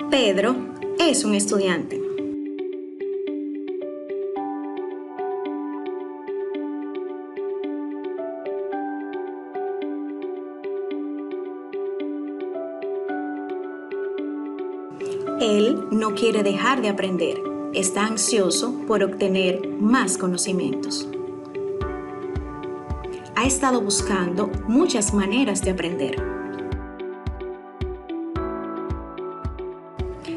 Pedro es un estudiante. Él no quiere dejar de aprender. Está ansioso por obtener más conocimientos. Ha estado buscando muchas maneras de aprender.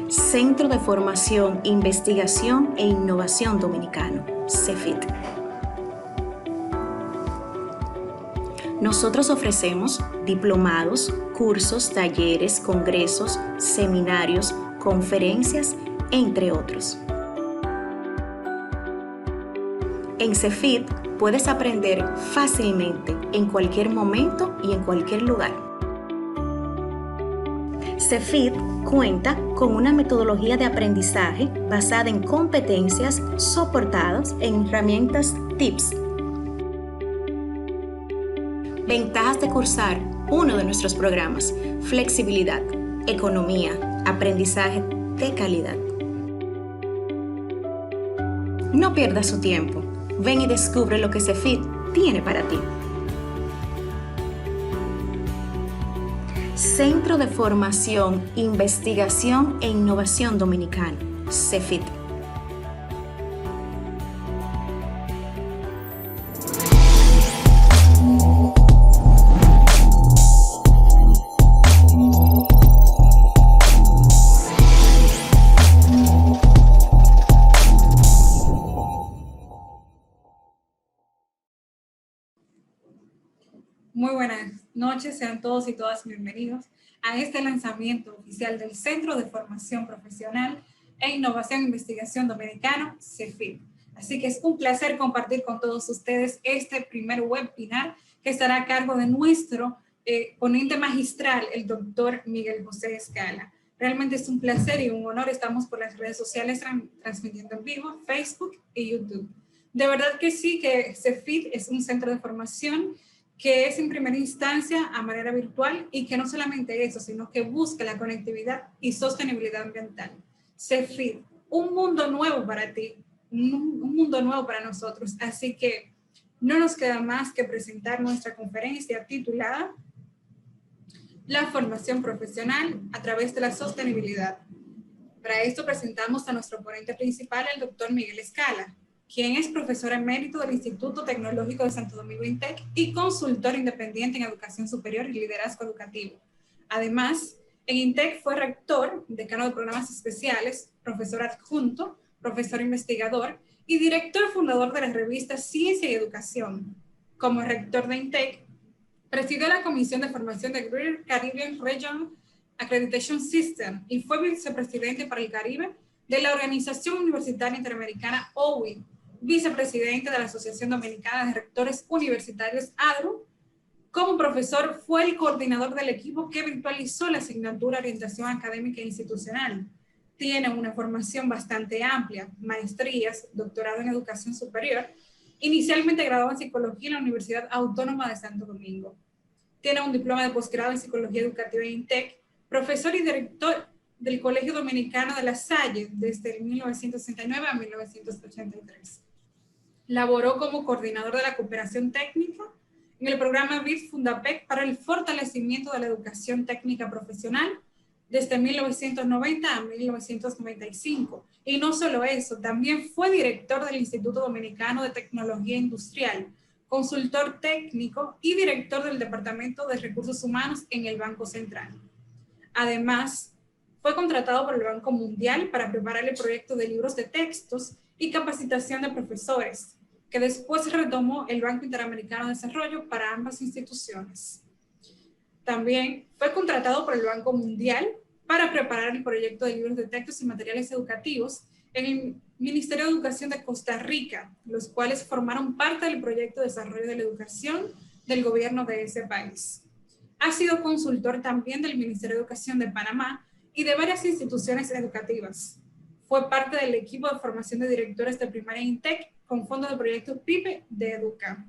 Centro de Formación, Investigación e Innovación Dominicano, CEFIT. Nosotros ofrecemos diplomados, cursos, talleres, congresos, seminarios, conferencias, entre otros. En CEFIT puedes aprender fácilmente en cualquier momento y en cualquier lugar. CEFIT cuenta con una metodología de aprendizaje basada en competencias soportadas en herramientas TIPS. Ventajas de cursar uno de nuestros programas: flexibilidad, economía, aprendizaje de calidad. No pierdas su tiempo. Ven y descubre lo que CEFIT tiene para ti. Centro de Formación, Investigación e Innovación Dominicano, CEFIT. Muy buenas noches, sean todos y todas bienvenidos a este lanzamiento oficial del Centro de Formación Profesional e Innovación e Investigación Dominicano, CEFIT. Así que es un placer compartir con todos ustedes este primer webinar que estará a cargo de nuestro ponente magistral, el doctor Miguel José Escala. Realmente es un placer y un honor. Estamos por las redes sociales transmitiendo en vivo, Facebook y YouTube. De verdad que sí, que CEFIT es un centro de formación que es en primera instancia a manera virtual y que no solamente eso, sino que busca la conectividad y sostenibilidad ambiental. CEFIT, un mundo nuevo para ti, un mundo nuevo para nosotros. Así que no nos queda más que presentar nuestra conferencia titulada La formación profesional a través de la sostenibilidad. Para esto presentamos a nuestro ponente principal, el doctor Miguel Escala, quien es profesor emérito del Instituto Tecnológico de Santo Domingo INTEC y consultor independiente en educación superior y liderazgo educativo. Además, en INTEC fue rector, decano de programas especiales, profesor adjunto, profesor investigador y director fundador de la revista Ciencia y Educación. Como rector de INTEC, presidió la Comisión de Formación de Greater Caribbean Region Accreditation System y fue vicepresidente para el Caribe de la Organización Universitaria Interamericana OUI, vicepresidente de la Asociación Dominicana de Rectores Universitarios ADRU. Como profesor fue el coordinador del equipo que virtualizó la asignatura Orientación Académica e Institucional. Tiene una formación bastante amplia, maestrías, doctorado en Educación Superior, inicialmente graduado en Psicología en la Universidad Autónoma de Santo Domingo. Tiene un diploma de posgrado en Psicología Educativa en INTEC, profesor y director del Colegio Dominicano de La Salle desde 1969 a 1983. Laboró como coordinador de la cooperación técnica en el programa BID Fundapec para el fortalecimiento de la educación técnica profesional desde 1990 a 1995. Y no solo eso, también fue director del Instituto Dominicano de Tecnología Industrial, consultor técnico y director del Departamento de Recursos Humanos en el Banco Central. Además, fue contratado por el Banco Mundial para preparar el proyecto de libros de textos y capacitación de profesores, que después retomó el Banco Interamericano de Desarrollo para ambas instituciones. También fue contratado por el Banco Mundial para preparar el proyecto de libros de textos y materiales educativos en el Ministerio de Educación de Costa Rica, los cuales formaron parte del proyecto de desarrollo de la educación del gobierno de ese país. Ha sido consultor también del Ministerio de Educación de Panamá y de varias instituciones educativas. Fue parte del equipo de formación de directores de primaria INTEC con fondos de proyecto PIPE de Educa.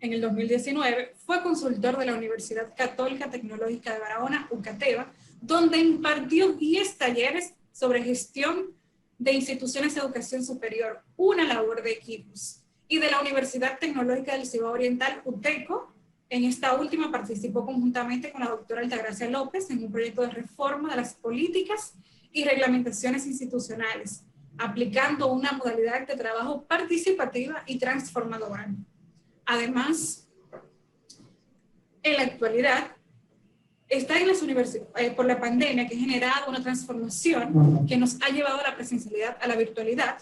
En el 2019 fue consultor de la Universidad Católica Tecnológica de Barahona, UCATEBA, donde impartió 10 talleres sobre gestión de instituciones de educación superior, una labor de equipos. Y de la Universidad Tecnológica del Cibao Oriental, UTECO, en esta última participó conjuntamente con la doctora Altagracia López en un proyecto de reforma de las políticas y reglamentaciones institucionales, aplicando una modalidad de trabajo participativa y transformadora. Además, en la actualidad, está en las universidades, por la pandemia que ha generado una transformación que nos ha llevado a la presencialidad, a la virtualidad.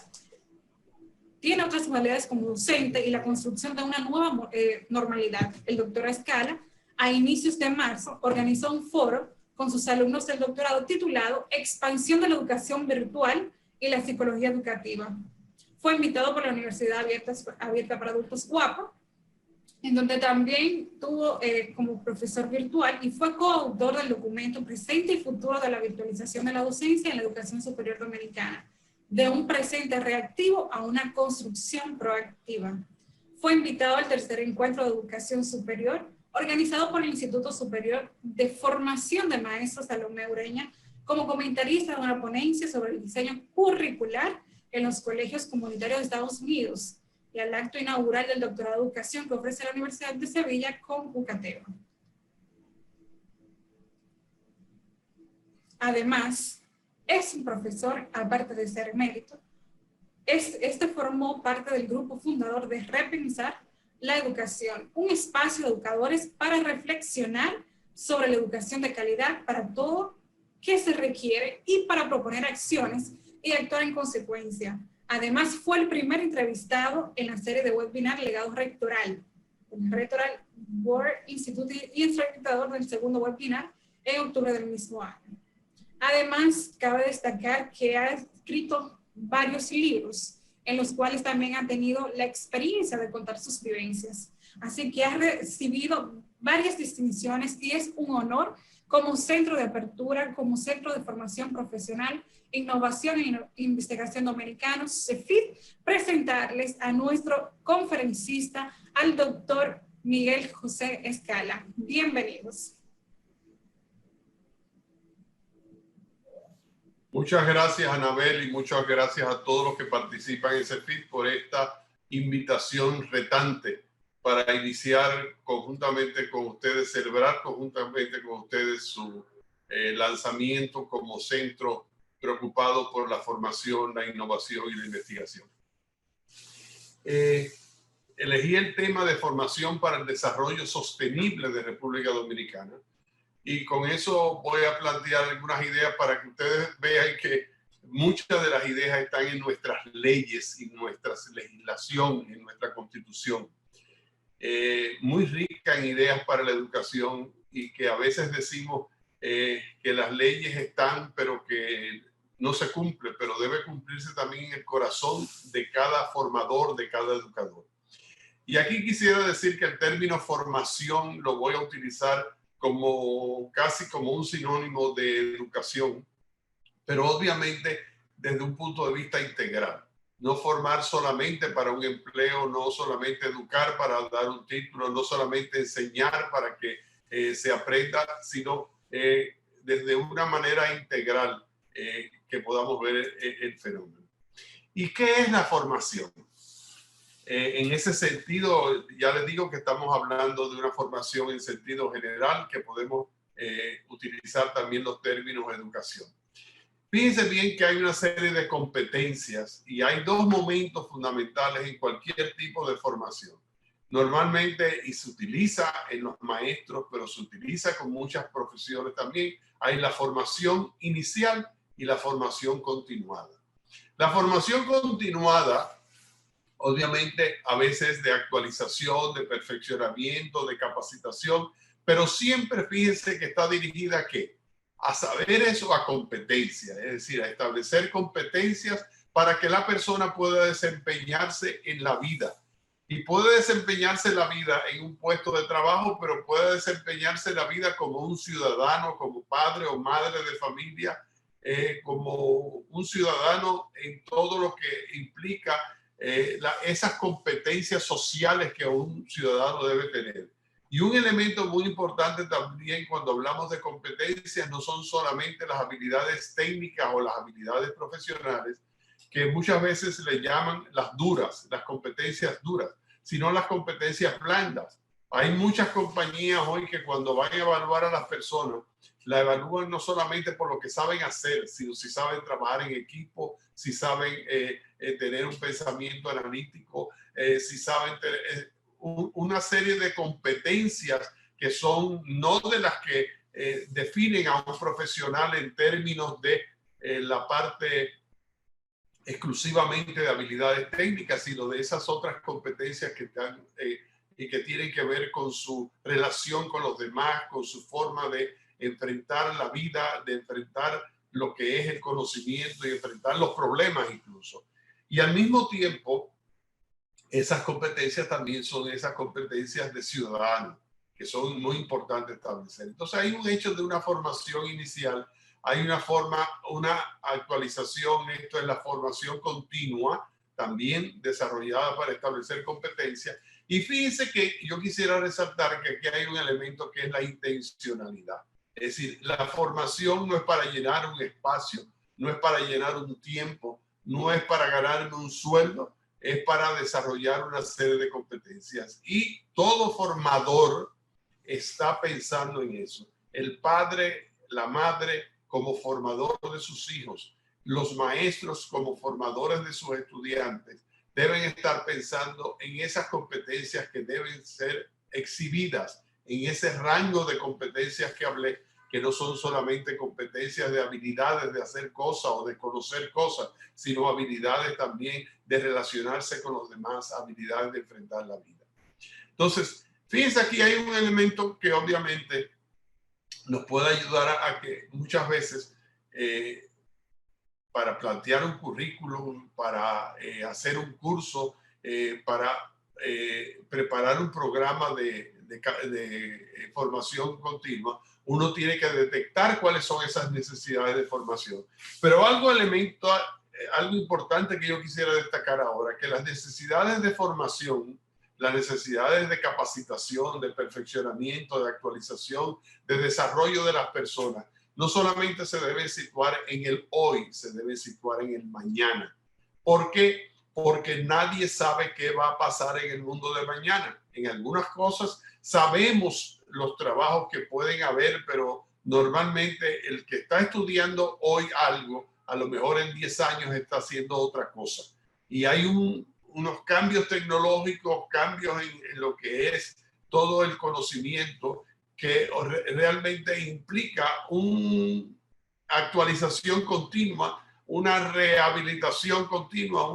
Tiene otras modalidades como docente y la construcción de una nueva normalidad. El doctor Escala, a inicios de marzo, organizó un foro con sus alumnos del doctorado titulado Expansión de la educación virtual y la psicología educativa. Fue invitado por la Universidad Abierta para Adultos UAPA, en donde también tuvo como profesor virtual y fue coautor del documento Presente y Futuro de la Virtualización de la Docencia en la Educación Superior Dominicana, de un presente reactivo a una construcción proactiva. Fue invitado al tercer encuentro de educación superior, organizado por el Instituto Superior de Formación de Maestros Salomé Ureña, como comentarista de una ponencia sobre el diseño curricular en los colegios comunitarios de Estados Unidos, y al acto inaugural del doctorado de educación que ofrece la Universidad de Sevilla con UCATEO. Además, es un profesor, aparte de ser emérito. Este formó parte del grupo fundador de Repensar la Educación, un espacio de educadores para reflexionar sobre la educación de calidad para todo que se requiere y para proponer acciones y actuar en consecuencia. Además, fue el primer entrevistado en la serie de webinar Legado Rectoral, el Rectoral Board Institute, y entrevistador del segundo webinar en octubre del mismo año. Además, cabe destacar que ha escrito varios libros en los cuales también ha tenido la experiencia de contar sus vivencias. Así que ha recibido varias distinciones y es un honor como centro de apertura, como centro de formación profesional, innovación e investigación dominicanos, CEFID, presentarles a nuestro conferencista, al doctor Miguel José Escala. Bienvenidos. Muchas gracias, Anabel, y muchas gracias a todos los que participan en CEFID por esta invitación retante para iniciar conjuntamente con ustedes, celebrar conjuntamente con ustedes su lanzamiento como centro preocupado por la formación, la innovación y la investigación. Elegí el tema de formación para el desarrollo sostenible de República Dominicana. Y con eso voy a plantear algunas ideas para que ustedes vean que muchas de las ideas están en nuestras leyes y nuestra legislación, en nuestra constitución. Muy rica en ideas para la educación y que a veces decimos que las leyes están, pero que no se cumple, pero debe cumplirse también en el corazón de cada formador, de cada educador. Y aquí quisiera decir que el término formación lo voy a utilizar casi como un sinónimo de educación, pero obviamente desde un punto de vista integral. No formar solamente para un empleo, no solamente educar para dar un título, no solamente enseñar para que se aprenda, sino desde una manera integral que podamos ver el fenómeno. ¿Y qué es la formación? En ese sentido, ya les digo que estamos hablando de una formación en sentido general, que podemos utilizar también los términos educación. Fíjense bien que hay una serie de competencias y hay dos momentos fundamentales en cualquier tipo de formación. Normalmente, y se utiliza en los maestros, pero se utiliza con muchas profesiones también, hay la formación inicial y la formación continuada. La formación continuada, obviamente, a veces de actualización, de perfeccionamiento, de capacitación, pero siempre fíjense que está dirigida ¿a qué? A saberes o a competencias, es decir, a establecer competencias para que la persona pueda desempeñarse en la vida. Y puede desempeñarse en la vida en un puesto de trabajo, pero puede desempeñarse en la vida como un ciudadano, como padre o madre de familia, como un ciudadano en todo lo que implica esas competencias sociales que un ciudadano debe tener. Y un elemento muy importante también cuando hablamos de competencias no son solamente las habilidades técnicas o las habilidades profesionales, que muchas veces le llaman las duras, las competencias duras, sino las competencias blandas. Hay muchas compañías hoy que cuando van a evaluar a las personas, la evalúan no solamente por lo que saben hacer, sino si saben trabajar en equipo, si saben tener un pensamiento analítico, si saben tener una serie de competencias que son no de las que definen a un profesional en términos de la parte exclusivamente de habilidades técnicas, sino de esas otras competencias que están y que tienen que ver con su relación con los demás, con su forma de enfrentar la vida, de enfrentar lo que es el conocimiento y enfrentar los problemas incluso. Y al mismo tiempo, esas competencias también son esas competencias de ciudadano, que son muy importantes establecer. Entonces hay un hecho de una formación inicial, hay una actualización, esto es la formación continua, también desarrollada para establecer competencias. Y fíjense que yo quisiera resaltar que aquí hay un elemento que es la intencionalidad. Es decir, la formación no es para llenar un espacio, no es para llenar un tiempo, no es para ganarme un sueldo, es para desarrollar una serie de competencias. Y todo formador está pensando en eso. El padre, la madre como formador de sus hijos, los maestros como formadores de sus estudiantes, deben estar pensando en esas competencias que deben ser exhibidas, en ese rango de competencias que hablé, que no son solamente competencias de habilidades de hacer cosas o de conocer cosas, sino habilidades también de relacionarse con los demás, habilidades de enfrentar la vida. Entonces, fíjense, aquí hay un elemento que obviamente nos puede ayudar a que muchas veces para plantear un currículum, para hacer un curso, para preparar un programa de formación continua, uno tiene que detectar cuáles son esas necesidades de formación. Pero algo importante que yo quisiera destacar ahora, que las necesidades de formación, las necesidades de capacitación, de perfeccionamiento, de actualización, de desarrollo de las personas, no solamente se deben situar en el hoy, se deben situar en el mañana. ¿Por qué? Porque nadie sabe qué va a pasar en el mundo de mañana. En algunas cosas sabemos los trabajos que pueden haber, pero normalmente el que está estudiando hoy algo, a lo mejor en 10 años está haciendo otra cosa. Y hay unos cambios tecnológicos, cambios en lo que es todo el conocimiento, que realmente implica una actualización continua, una rehabilitación continua,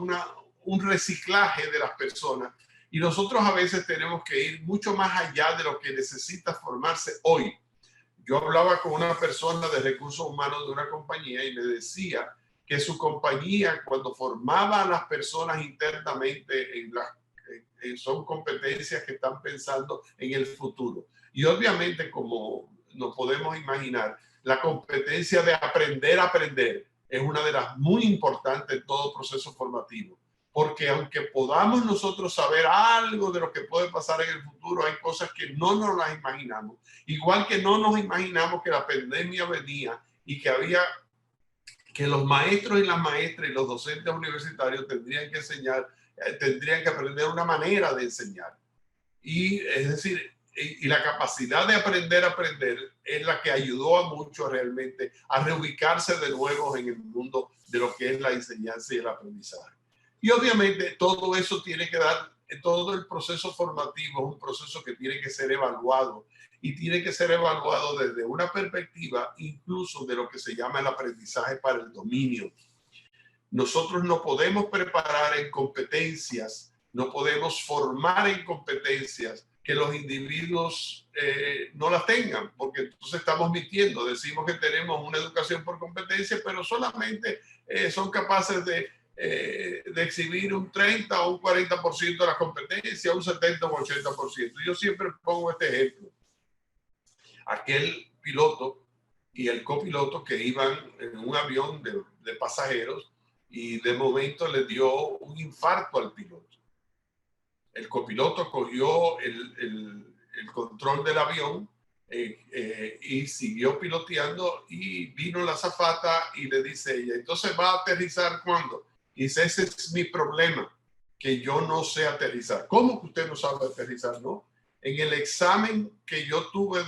un reciclaje de las personas. Y nosotros a veces tenemos que ir mucho más allá de lo que necesita formarse hoy. Yo hablaba con una persona de recursos humanos de una compañía y me decía que su compañía, cuando formaba a las personas internamente, son competencias que están pensando en el futuro. Y obviamente, como nos podemos imaginar, la competencia de aprender a aprender es una de las muy importantes en todo proceso formativo. Porque aunque podamos nosotros saber algo de lo que puede pasar en el futuro, hay cosas que no nos las imaginamos. Igual que no nos imaginamos que la pandemia venía y que los maestros y las maestras y los docentes universitarios tendrían que enseñar, tendrían que aprender una manera de enseñar. Y es decir, y la capacidad de aprender a aprender es la que ayudó a muchos realmente a reubicarse de nuevo en el mundo de lo que es la enseñanza y el aprendizaje. Y obviamente todo eso tiene que dar, todo el proceso formativo es un proceso que tiene que ser evaluado y tiene que ser evaluado desde una perspectiva incluso de lo que se llama el aprendizaje para el dominio. Nosotros no podemos preparar en competencias, no podemos formar en competencias que los individuos no las tengan, porque entonces estamos mintiendo, decimos que tenemos una educación por competencia, pero solamente son capaces de exhibir un 30 o un 40% de las competencias, un 70 o un 80%. Yo siempre pongo este ejemplo. Aquel piloto y el copiloto que iban en un avión de pasajeros y de momento le dio un infarto al piloto. El copiloto cogió el control del avión y siguió piloteando, y vino la azafata y le dice ella, entonces ¿va a aterrizar cuándo? Y dice, ese es mi problema, que yo no sé aterrizar. ¿Cómo que usted no sabe aterrizar? No. En el examen que yo tuve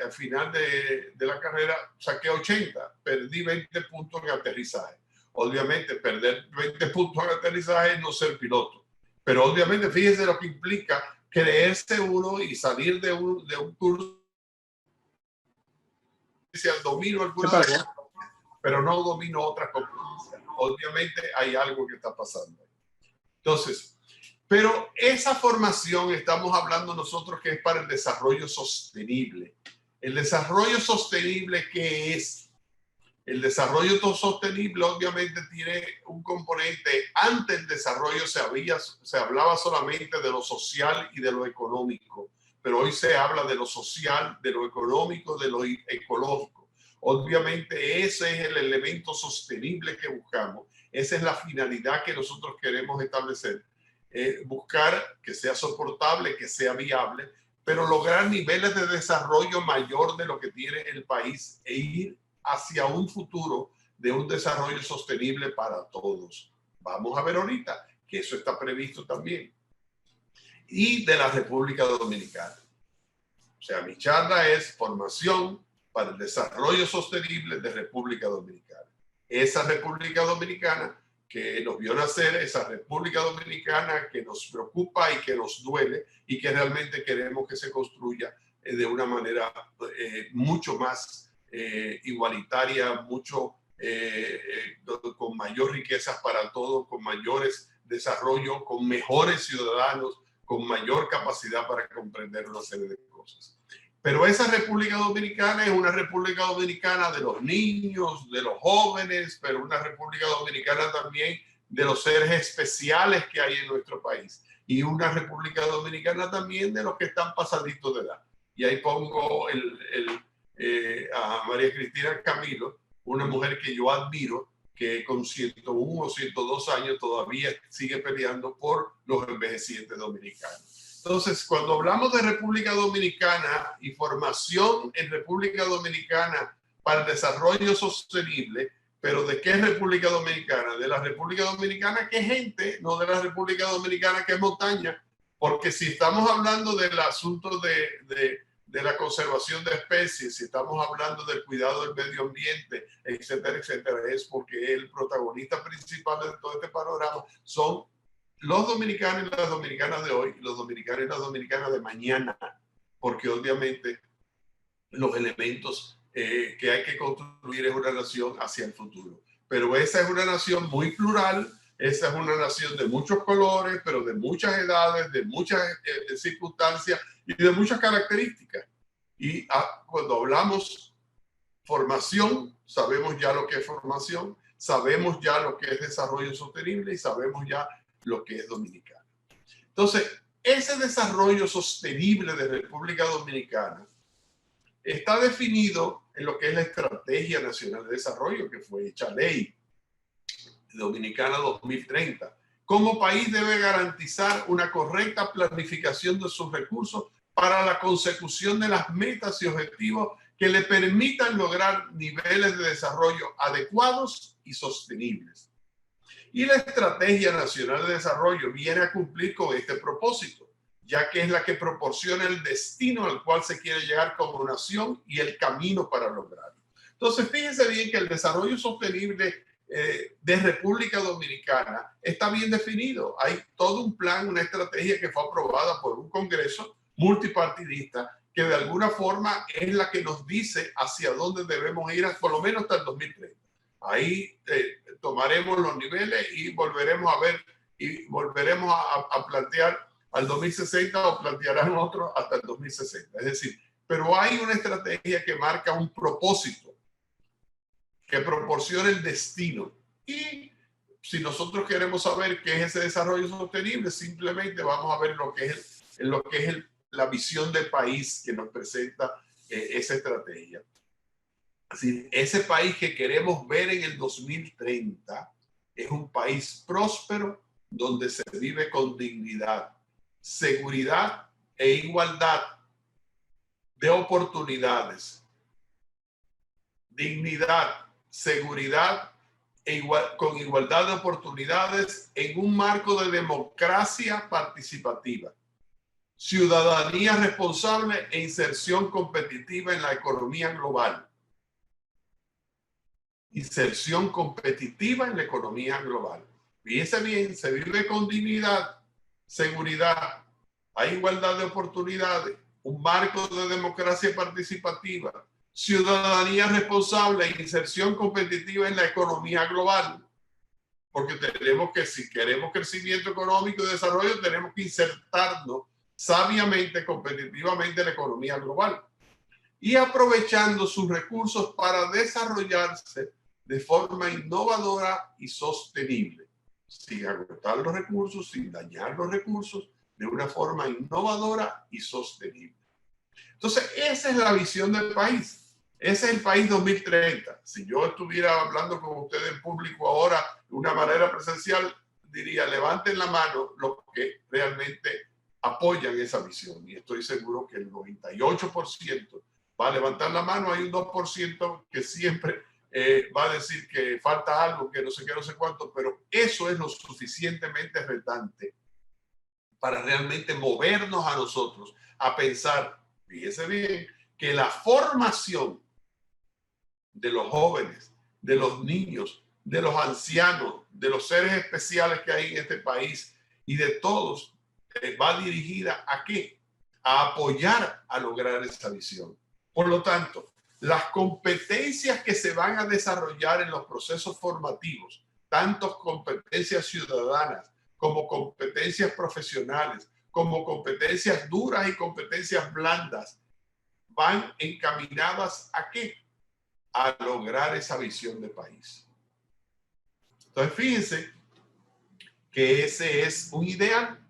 al final de la carrera, saqué 80, perdí 20 puntos en aterrizaje. Obviamente, perder 20 puntos en aterrizaje es no ser piloto. Pero obviamente, fíjese lo que implica creerse uno y salir de un curso. Domino algunas cosas, pero no domino otras competencias. Obviamente hay algo que está pasando. Entonces, pero esa formación estamos hablando nosotros que es para el desarrollo sostenible. El desarrollo sostenible, ¿qué es? El desarrollo sostenible obviamente tiene un componente. Antes del desarrollo se hablaba solamente de lo social y de lo económico, pero hoy se habla de lo social, de lo económico, de lo ecológico. Obviamente ese es el elemento sostenible que buscamos. Esa es la finalidad que nosotros queremos establecer. Buscar que sea soportable, que sea viable, pero lograr niveles de desarrollo mayor de lo que tiene el país e ir hacia un futuro de un desarrollo sostenible para todos. Vamos a ver ahorita que eso está previsto también. Y de la República Dominicana. O sea, mi charla es formación para el desarrollo sostenible de República Dominicana. Esa República Dominicana que nos vio nacer, esa República Dominicana que nos preocupa y que nos duele y que realmente queremos que se construya de una manera mucho más igualitaria, con mayor riquezas para todos, con mayores desarrollos, con mejores ciudadanos, con mayor capacidad para comprender una serie de cosas. Pero esa República Dominicana es una República Dominicana de los niños, de los jóvenes, pero una República Dominicana también de los seres especiales que hay en nuestro país. Y una República Dominicana también de los que están pasaditos de edad. Y ahí pongo a María Cristina Camilo, una mujer que yo admiro, que con 101 o 102 años todavía sigue peleando por los envejecientes dominicanos. Entonces, cuando hablamos de República Dominicana y formación en República Dominicana para el desarrollo sostenible, pero ¿de qué es República Dominicana? De la República Dominicana que es gente, no de la República Dominicana que es montaña, porque si estamos hablando del asunto de la conservación de especies, si estamos hablando del cuidado del medio ambiente, etcétera, etcétera, es porque el protagonista principal de todo este panorama son los dominicanos y las dominicanas de hoy, los dominicanos y las dominicanas de mañana, porque obviamente los elementos que hay que construir es una nación hacia el futuro. Pero esa es una nación muy plural, esa es una nación de muchos colores, pero de muchas edades, de muchas circunstancias y de muchas características. Y cuando hablamos formación, sabemos ya lo que es formación, sabemos ya lo que es desarrollo sostenible y sabemos ya lo que es dominicano. Entonces, ese desarrollo sostenible de República Dominicana está definido en lo que es la Estrategia Nacional de Desarrollo, que fue hecha ley Dominicana 2030. Como país debe garantizar una correcta planificación de sus recursos para la consecución de las metas y objetivos que le permitan lograr niveles de desarrollo adecuados y sostenibles. Y la Estrategia Nacional de Desarrollo viene a cumplir con este propósito, ya que es la que proporciona el destino al cual se quiere llegar como nación y el camino para lograrlo. Entonces, fíjense bien que el desarrollo sostenible de República Dominicana está bien definido. Hay todo un plan, una estrategia que fue aprobada por un Congreso multipartidista que de alguna forma es la que nos dice hacia dónde debemos ir, por lo menos hasta el 2030. Ahí tomaremos los niveles y volveremos a ver y volveremos a plantear al 2060 o plantearán otros hasta el 2060. Es decir, pero hay una estrategia que marca un propósito que proporciona el destino. Y si nosotros queremos saber qué es ese desarrollo sostenible, simplemente vamos a ver lo que es la visión del país que nos presenta esa estrategia. Así, ese país que queremos ver en el 2030 es un país próspero donde se vive con dignidad, seguridad e igualdad de oportunidades, dignidad, seguridad con igualdad de oportunidades en un marco de democracia participativa, ciudadanía responsable e inserción competitiva en la economía global. Inserción competitiva en la economía global. Fíjense bien, se vive con dignidad, seguridad, hay igualdad de oportunidades, un marco de democracia participativa, ciudadanía responsable e inserción competitiva en la economía global. Porque tenemos que, si queremos crecimiento económico y desarrollo, tenemos que insertarnos sabiamente, competitivamente en la economía global y aprovechando sus recursos para desarrollarse de forma innovadora y sostenible, sin agotar los recursos, sin dañar los recursos, de una forma innovadora y sostenible. Entonces, esa es la visión del país. Ese es el país 2030. Si yo estuviera hablando con ustedes en público ahora de una manera presencial, diría, levanten la mano los que realmente apoyan esa visión. Y estoy seguro que el 98% va a levantar la mano. Hay un 2% que siempre va a decir que falta algo, que no sé qué, no sé cuánto, pero eso es lo suficientemente retante para realmente movernos a nosotros a pensar, fíjese bien, que la formación de los jóvenes, de los niños, de los ancianos, de los seres especiales que hay en este país y de todos, va dirigida ¿a qué? A apoyar a lograr esa visión. Por lo tanto, las competencias que se van a desarrollar en los procesos formativos, tanto competencias ciudadanas como competencias profesionales, como competencias duras y competencias blandas, van encaminadas ¿a qué? A lograr esa visión de país. Entonces, fíjense que ese es un ideal.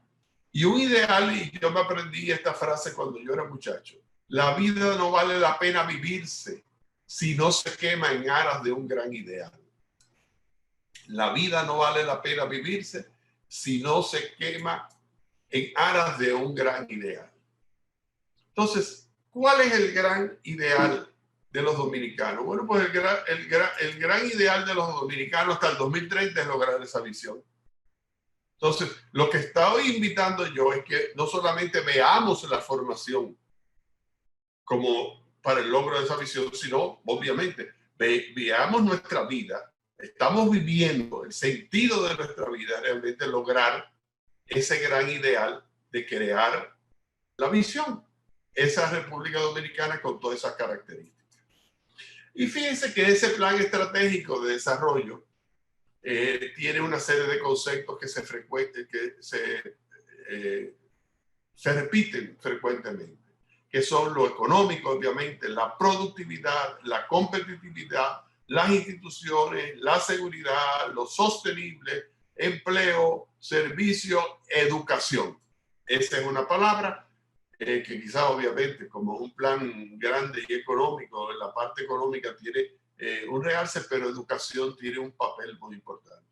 Y un ideal, y yo me aprendí esta frase cuando yo era muchacho: la vida no vale la pena vivirse si no se quema en aras de un gran ideal. La vida no vale la pena vivirse si no se quema en aras de un gran ideal. Entonces, ¿cuál es el gran ideal de los dominicanos? Bueno, pues el gran ideal de los dominicanos hasta el 2030 es lograr esa visión. Entonces, lo que estoy invitando yo es que no solamente veamos la formación como para el logro de esa visión, sino, obviamente, veamos nuestra vida. Estamos viviendo el sentido de nuestra vida, realmente lograr ese gran ideal de crear la visión, esa República Dominicana con todas esas características. Y fíjense que ese plan estratégico de desarrollo tiene una serie de conceptos que se repiten frecuentemente, que son lo económico, obviamente, la productividad, la competitividad, las instituciones, la seguridad, lo sostenible, empleo, servicio, educación. Esa es una palabra que quizás obviamente como un plan grande y económico, la parte económica tiene un realce, pero educación tiene un papel muy importante.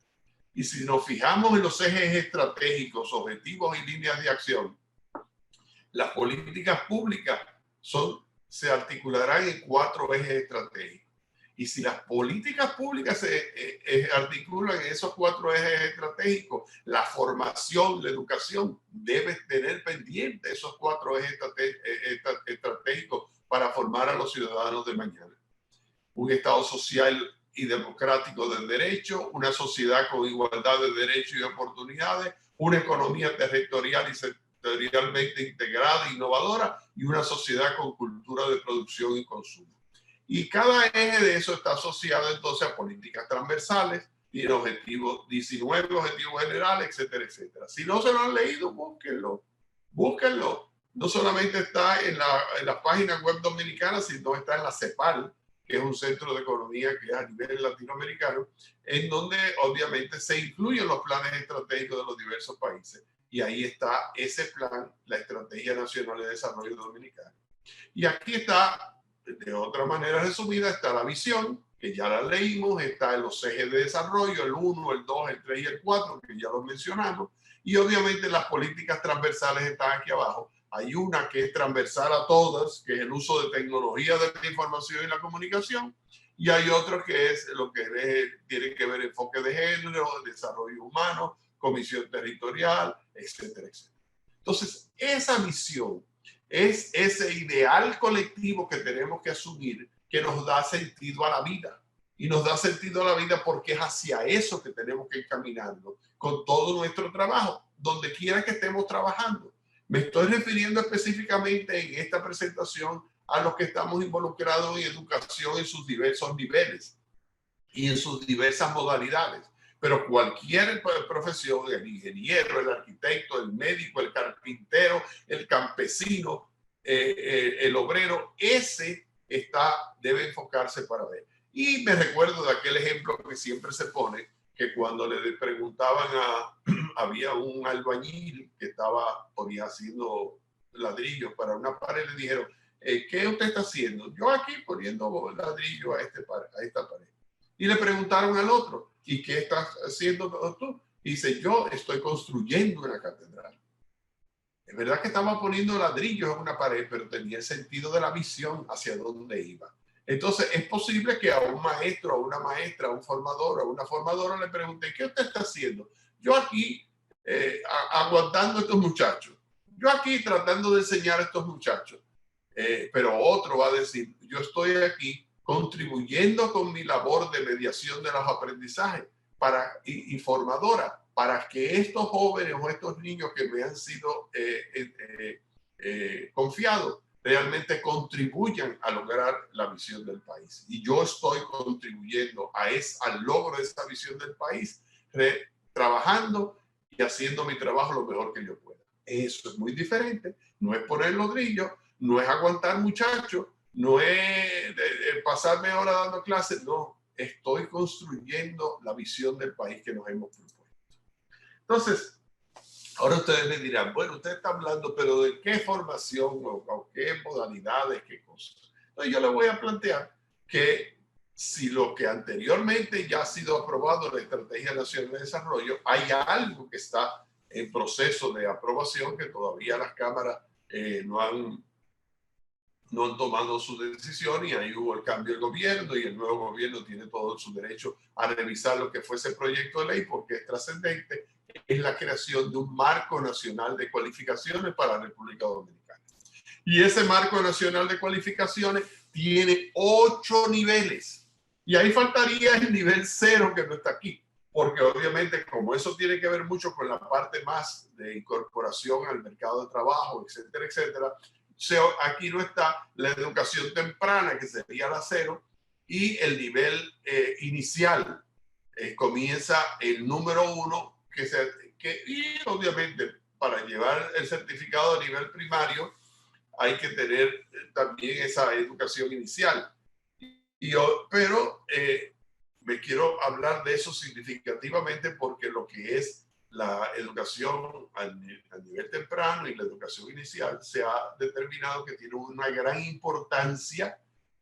Y si nos fijamos en los ejes estratégicos, objetivos y líneas de acción, las políticas públicas se articularán en 4 ejes estratégicos. Y si las políticas públicas se articulan en esos 4 ejes estratégicos, la formación, la educación debe tener pendiente esos 4 ejes estratégicos para formar a los ciudadanos de mañana. Un Estado social y democrático de derecho, una sociedad con igualdad de derechos y oportunidades, una economía territorial y sectorialmente integrada e innovadora y una sociedad con cultura de producción y consumo. Y cada eje de eso está asociado entonces a políticas transversales, tiene objetivos 19, objetivos generales, etcétera, etcétera. Si no se lo han leído, búsquenlo. Búsquenlo. No solamente está en la página web dominicana, sino está en la CEPAL, que es un centro de economía que es a nivel latinoamericano, en donde obviamente se incluyen los planes estratégicos de los diversos países. Y ahí está ese plan, la Estrategia Nacional de Desarrollo Dominicano. Y aquí está, de otra manera resumida, está la visión, que ya la leímos, está en los ejes de desarrollo, el 1, el 2, el 3 y el 4, que ya los mencionamos, y obviamente las políticas transversales están aquí abajo, Hay una que es transversal a todas, que es el uso de tecnología de la información y la comunicación, y hay otro que es lo que tiene que ver enfoque de género, desarrollo humano, comisión territorial, etcétera, etcétera. Entonces, esa visión es ese ideal colectivo que tenemos que asumir, que nos da sentido a la vida. Y nos da sentido a la vida porque es hacia eso que tenemos que ir caminando con todo nuestro trabajo, donde quiera que estemos trabajando. Me estoy refiriendo específicamente en esta presentación a los que estamos involucrados en educación en sus diversos niveles y en sus diversas modalidades. Pero cualquier profesión, el ingeniero, el arquitecto, el médico, el carpintero, el campesino, el obrero, ese debe enfocarse para ver. Y me recuerdo de aquel ejemplo que siempre se pone, que cuando le preguntaban había un albañil que estaba haciendo ladrillos para una pared, le dijeron, ¿qué usted está haciendo? Yo aquí poniendo ladrillo a esta pared. Y le preguntaron al otro, ¿y qué estás haciendo tú? Y dice, yo estoy construyendo una catedral. Es verdad que estaba poniendo ladrillos en una pared, pero tenía el sentido de la visión hacia dónde iba. Entonces, es posible que a un maestro, a una maestra, a un formador, a una formadora le pregunte, ¿qué usted está haciendo? Yo aquí aguantando a estos muchachos. Yo aquí tratando de enseñar a estos muchachos. Pero otro va a decir, yo estoy aquí contribuyendo con mi labor de mediación de los aprendizajes y formadora para que estos jóvenes o estos niños que me han sido confiados realmente contribuyan a lograr la visión del país. Y yo estoy contribuyendo al logro de esa visión del país, trabajando y haciendo mi trabajo lo mejor que yo pueda. Eso es muy diferente. No es poner ladrillos, no es aguantar muchachos, no es pasarme ahora dando clases, no. Estoy construyendo la visión del país que nos hemos propuesto. Entonces, ahora ustedes me dirán, bueno, usted está hablando, pero ¿de qué formación o qué modalidades, qué cosas? Entonces yo le voy a plantear que si lo que anteriormente ya ha sido aprobado en la Estrategia Nacional de Desarrollo, hay algo que está en proceso de aprobación que todavía las cámaras no han tomado su decisión y ahí hubo el cambio de gobierno y el nuevo gobierno tiene todo su derecho a revisar lo que fue ese proyecto de ley porque es trascendente. Es la creación de un marco nacional de cualificaciones para la República Dominicana. Y ese marco nacional de cualificaciones tiene 8 niveles. Y ahí faltaría el nivel 0 que no está aquí. Porque obviamente como eso tiene que ver mucho con la parte más de incorporación al mercado de trabajo, etcétera, etcétera, aquí no está la educación temprana, que sería la 0, y el nivel inicial. Comienza el número 1, y obviamente para llevar el certificado a nivel primario hay que tener también esa educación inicial. Pero me quiero hablar de eso significativamente porque lo que es la educación a nivel temprano y la educación inicial se ha determinado que tiene una gran importancia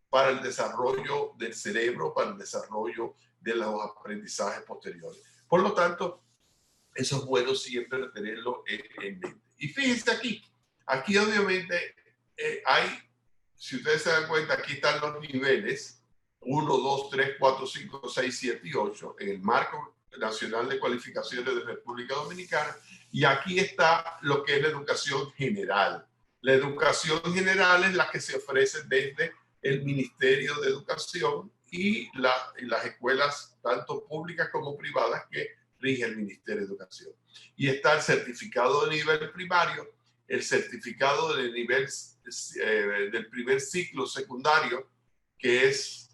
para el desarrollo del cerebro, para el desarrollo de los aprendizajes posteriores. Por lo tanto, eso es bueno siempre tenerlo en mente. Y fíjense aquí obviamente si ustedes se dan cuenta, aquí están los niveles 1, 2, 3, 4, 5, 6, 7 y 8 en el marco nacional de cualificaciones de República Dominicana. Y aquí está lo que es la educación general. La educación general es la que se ofrece desde el Ministerio de Educación y las escuelas, tanto públicas como privadas, que rige el Ministerio de Educación. Y está el certificado de nivel primario, el certificado de nivel del primer ciclo secundario, que es,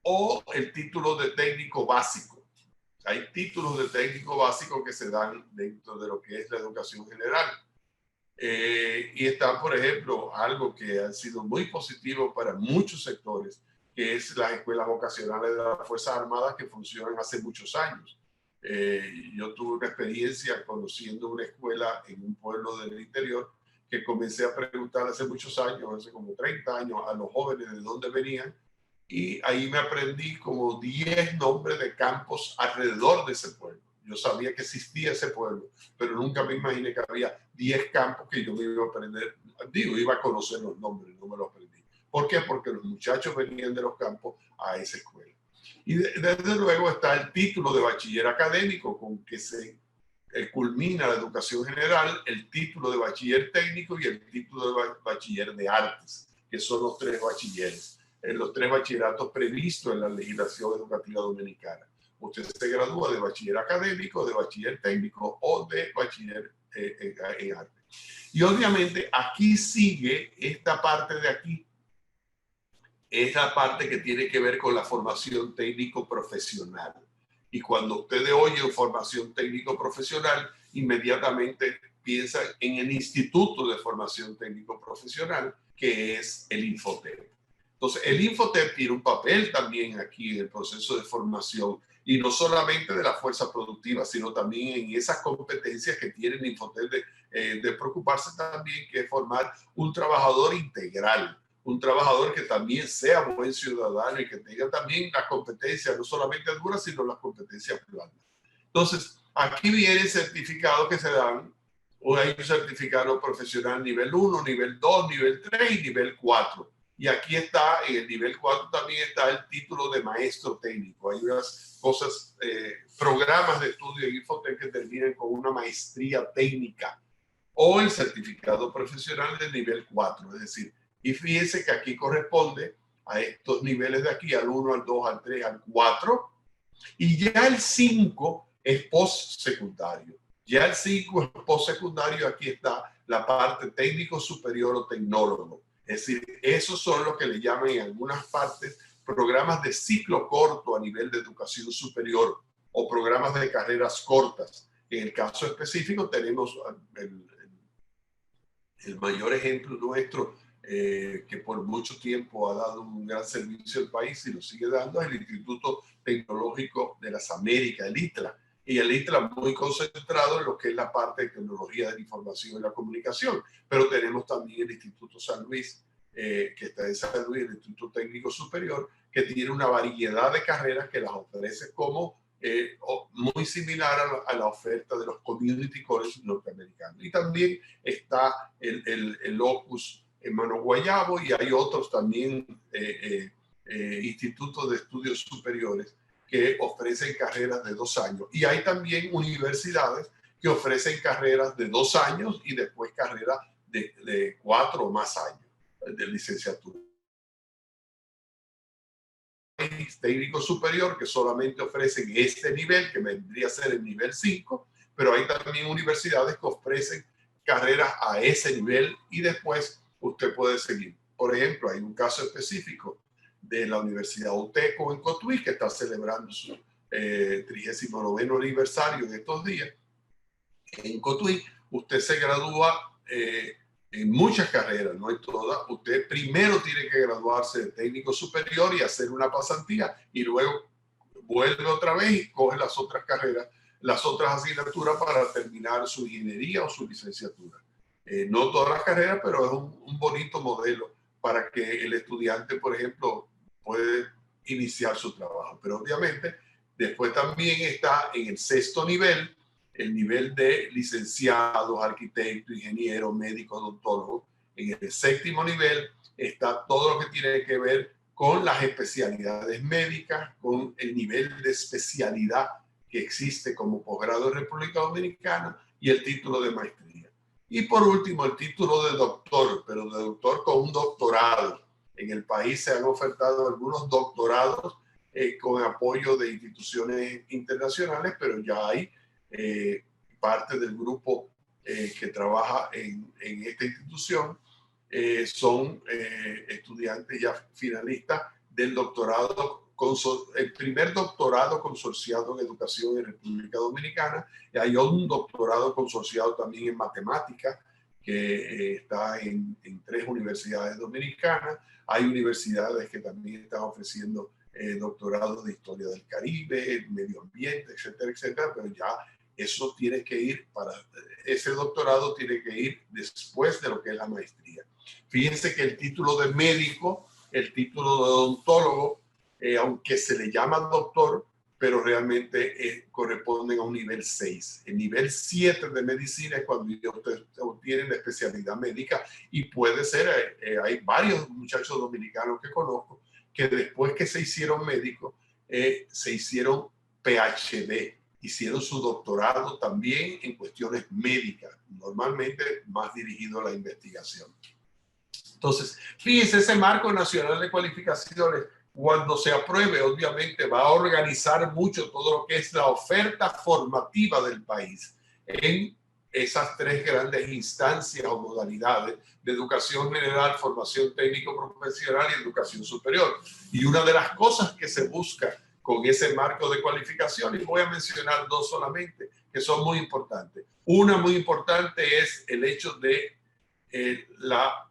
o el título de técnico básico. Hay títulos de técnico básico que se dan dentro de lo que es la educación general. Y está, por ejemplo, algo que ha sido muy positivo para muchos sectores, que es las escuelas vocacionales de las Fuerzas Armadas que funcionan hace muchos años. Yo tuve una experiencia conociendo una escuela en un pueblo del interior que comencé a preguntar hace muchos años, hace como 30 años, a los jóvenes de dónde venían, y ahí me aprendí como 10 nombres de campos alrededor de ese pueblo. Yo sabía que existía ese pueblo, pero nunca me imaginé que había 10 campos que yo me iba a aprender. Digo, iba a conocer los nombres, no me los aprendí. ¿Por qué? Porque los muchachos venían de los campos a esa escuela. Y desde luego está el título de bachiller académico con que se culmina la educación general, el título de bachiller técnico y el título de bachiller de artes, que son los 3 bachilleres, los 3 bachilleratos previstos en la legislación educativa dominicana. Usted se gradúa de bachiller académico, de bachiller técnico o de bachiller en arte. Y obviamente aquí sigue esta parte de aquí, es la parte que tiene que ver con la formación técnico profesional. Y cuando ustedes oyen formación técnico profesional, inmediatamente piensan en el Instituto de Formación Técnico Profesional, que es el Infotep. Entonces, el Infotep tiene un papel también aquí en el proceso de formación, y no solamente de la fuerza productiva, sino también en esas competencias que tiene el Infotep de preocuparse también que es formar un trabajador integral, un trabajador que también sea buen ciudadano y que tenga también las competencias, no solamente duras, sino las competencias blandas. Entonces, aquí vienen certificados que se dan, o hay un certificado profesional nivel 1, nivel 2, nivel 3 y nivel 4. Y aquí está, en el nivel 4 también está el título de maestro técnico. Hay unas cosas, programas de estudio en Infotep que terminan con una maestría técnica o el certificado profesional del nivel 4, es decir, y fíjense que aquí corresponde a estos niveles de aquí, al 1, al 2, al 3, al 4. Y ya el 5 es postsecundario. Ya el 5 es postsecundario. Aquí está la parte técnico superior o tecnólogo. Es decir, esos son los que le llaman en algunas partes programas de ciclo corto a nivel de educación superior o programas de carreras cortas. En el caso específico tenemos el mayor ejemplo nuestro, que por mucho tiempo ha dado un gran servicio al país y lo sigue dando, es el Instituto Tecnológico de las Américas, el ITLA. Y el ITLA muy concentrado en lo que es la parte de tecnología de la información y la comunicación. Pero tenemos también el Instituto San Luis, que está en San Luis, el Instituto Técnico Superior, que tiene una variedad de carreras que las ofrece como muy similar a la oferta de los community colleges norteamericanos. Y también está el Opus en Mano Guayabo, y hay otros también institutos de estudios superiores que ofrecen carreras de 2 años. Y hay también universidades que ofrecen carreras de 2 años y después carreras de 4 o más años de licenciatura. Técnico superior que solamente ofrecen este nivel, que vendría a ser el nivel 5, pero hay también universidades que ofrecen carreras a ese nivel y después usted puede seguir. Por ejemplo, hay un caso específico de la Universidad UTECO en Cotuí, que está celebrando su 39º aniversario en estos días. En Cotuí, usted se gradúa en muchas carreras, no en todas. Usted primero tiene que graduarse de técnico superior y hacer una pasantía, y luego vuelve otra vez y coge las otras carreras, las otras asignaturas para terminar su ingeniería o su licenciatura. No todas las carreras, pero es un bonito modelo para que el estudiante, por ejemplo, puede iniciar su trabajo. Pero obviamente después también está en el 6º nivel, el nivel de licenciados, arquitectos, ingenieros, médicos, odontólogos. En el 7º nivel está todo lo que tiene que ver con las especialidades médicas, con el nivel de especialidad que existe como posgrado en República Dominicana y el título de maestría. Y por último, el título de doctor, pero de doctor con un doctorado. En el país se han ofertado algunos doctorados con apoyo de instituciones internacionales, pero ya hay parte del grupo que trabaja en esta institución, son estudiantes ya finalistas del doctorado, el primer doctorado consorciado en educación en República Dominicana. Y hay un doctorado consorciado también en matemáticas que está en 3 universidades dominicanas. Hay universidades que también están ofreciendo doctorados de historia del Caribe, medio ambiente, etcétera, etcétera, pero ya eso tiene que ir ese doctorado tiene que ir después de lo que es la maestría. Fíjense que el título de médico, el título de odontólogo, aunque se le llama doctor, pero realmente corresponden a un nivel 6. El nivel 7 de medicina es cuando ustedes obtienen la especialidad médica, y puede ser, hay varios muchachos dominicanos que conozco que después que se hicieron médicos, se hicieron PhD, hicieron su doctorado también en cuestiones médicas, normalmente más dirigido a la investigación. Entonces, fíjense, ese marco nacional de cualificaciones, cuando se apruebe, obviamente va a organizar mucho todo lo que es la oferta formativa del país en esas tres grandes instancias o modalidades de educación general, formación técnico-profesional y educación superior. Y una de las cosas que se busca con ese marco de cualificación, y voy a mencionar dos solamente, que son muy importantes. Una muy importante es el hecho de la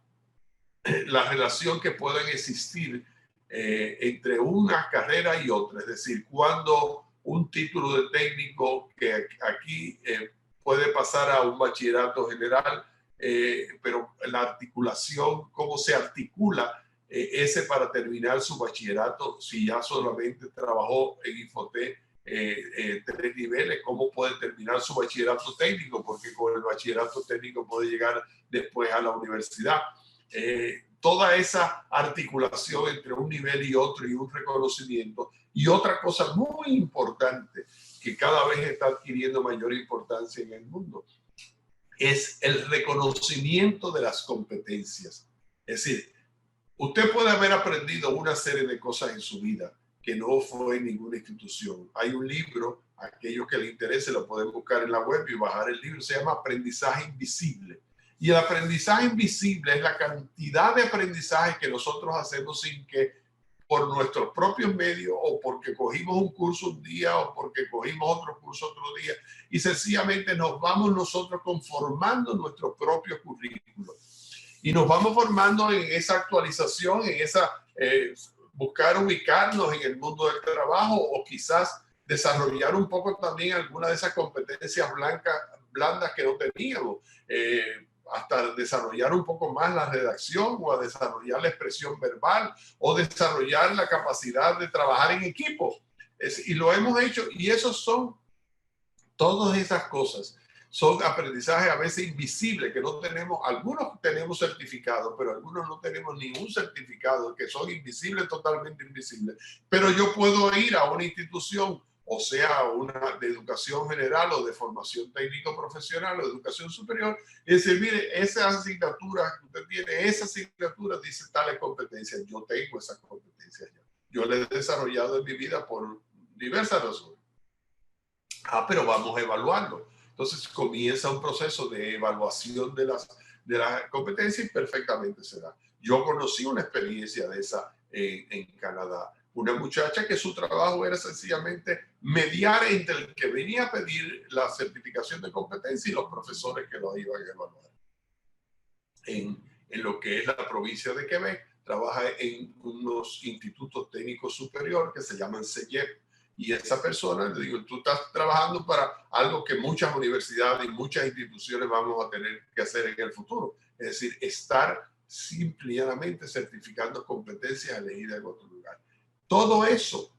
relación que pueden existir entre una carrera y otra. Es decir, cuando un título de técnico que aquí puede pasar a un bachillerato general, pero la articulación, cómo se articula ese para terminar su bachillerato, si ya solamente trabajó en Infotec 3 niveles, cómo puede terminar su bachillerato técnico, porque con el bachillerato técnico puede llegar después a la universidad. Toda esa articulación entre un nivel y otro y un reconocimiento. Y otra cosa muy importante que cada vez está adquiriendo mayor importancia en el mundo es el reconocimiento de las competencias. Es decir, usted puede haber aprendido una serie de cosas en su vida que no fue en ninguna institución. Hay un libro, aquellos que les interese lo pueden buscar en la web y bajar el libro, se llama Aprendizaje Invisible. Y el aprendizaje invisible es la cantidad de aprendizaje que nosotros hacemos sin que por nuestros propios medios, o porque cogimos un curso un día o porque cogimos otro curso otro día, y sencillamente nos vamos nosotros conformando nuestro propio currículo. Y nos vamos formando en esa actualización, en esa buscar ubicarnos en el mundo del trabajo, o quizás desarrollar un poco también alguna de esas competencias blandas que no teníamos. Hasta desarrollar un poco más la redacción, o a desarrollar la expresión verbal, o desarrollar la capacidad de trabajar en equipo. Y lo hemos hecho, y esos son, todas esas cosas son aprendizajes a veces invisibles que no tenemos. Algunos tenemos certificados, pero algunos no tenemos ningún certificado, que son invisibles, totalmente invisibles. Pero yo puedo ir a una institución, o sea, una de educación general o de formación técnico-profesional o de educación superior, y decir, mire, esa asignatura que usted tiene, esa asignatura dice tales competencias. Yo tengo esas competencias ya. Yo las he desarrollado en mi vida por diversas razones. Pero vamos a evaluarlo. Entonces comienza un proceso de evaluación de las competencias, y perfectamente se da. Yo conocí una experiencia de esa en Canadá. Una muchacha que su trabajo era sencillamente mediar entre el que venía a pedir la certificación de competencia y los profesores que lo iban a evaluar. En lo que es la provincia de Quebec, trabaja en unos institutos técnicos superiores que se llaman CEGEP. Y esa persona, le digo, tú estás trabajando para algo que muchas universidades y muchas instituciones vamos a tener que hacer en el futuro. Es decir, estar simplemente certificando competencias elegidas en otro lugar. Todo eso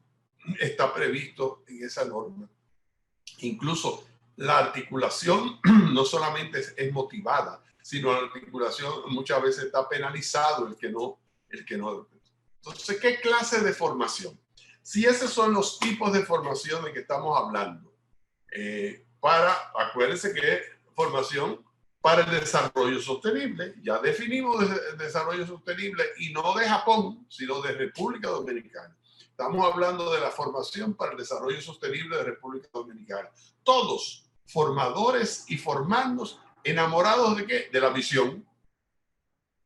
está previsto en esa norma. Incluso la articulación no solamente es motivada, sino la articulación muchas veces está penalizado el que no. Entonces, ¿qué clase de formación? Si esos son los tipos de formación de que estamos hablando, acuérdense que es formación para el desarrollo sostenible. Ya definimos el desarrollo sostenible, y no de Japón, sino de República Dominicana. Estamos hablando de la formación para el desarrollo sostenible de República Dominicana. Todos, formadores y formandos, enamorados ¿de qué? De la visión.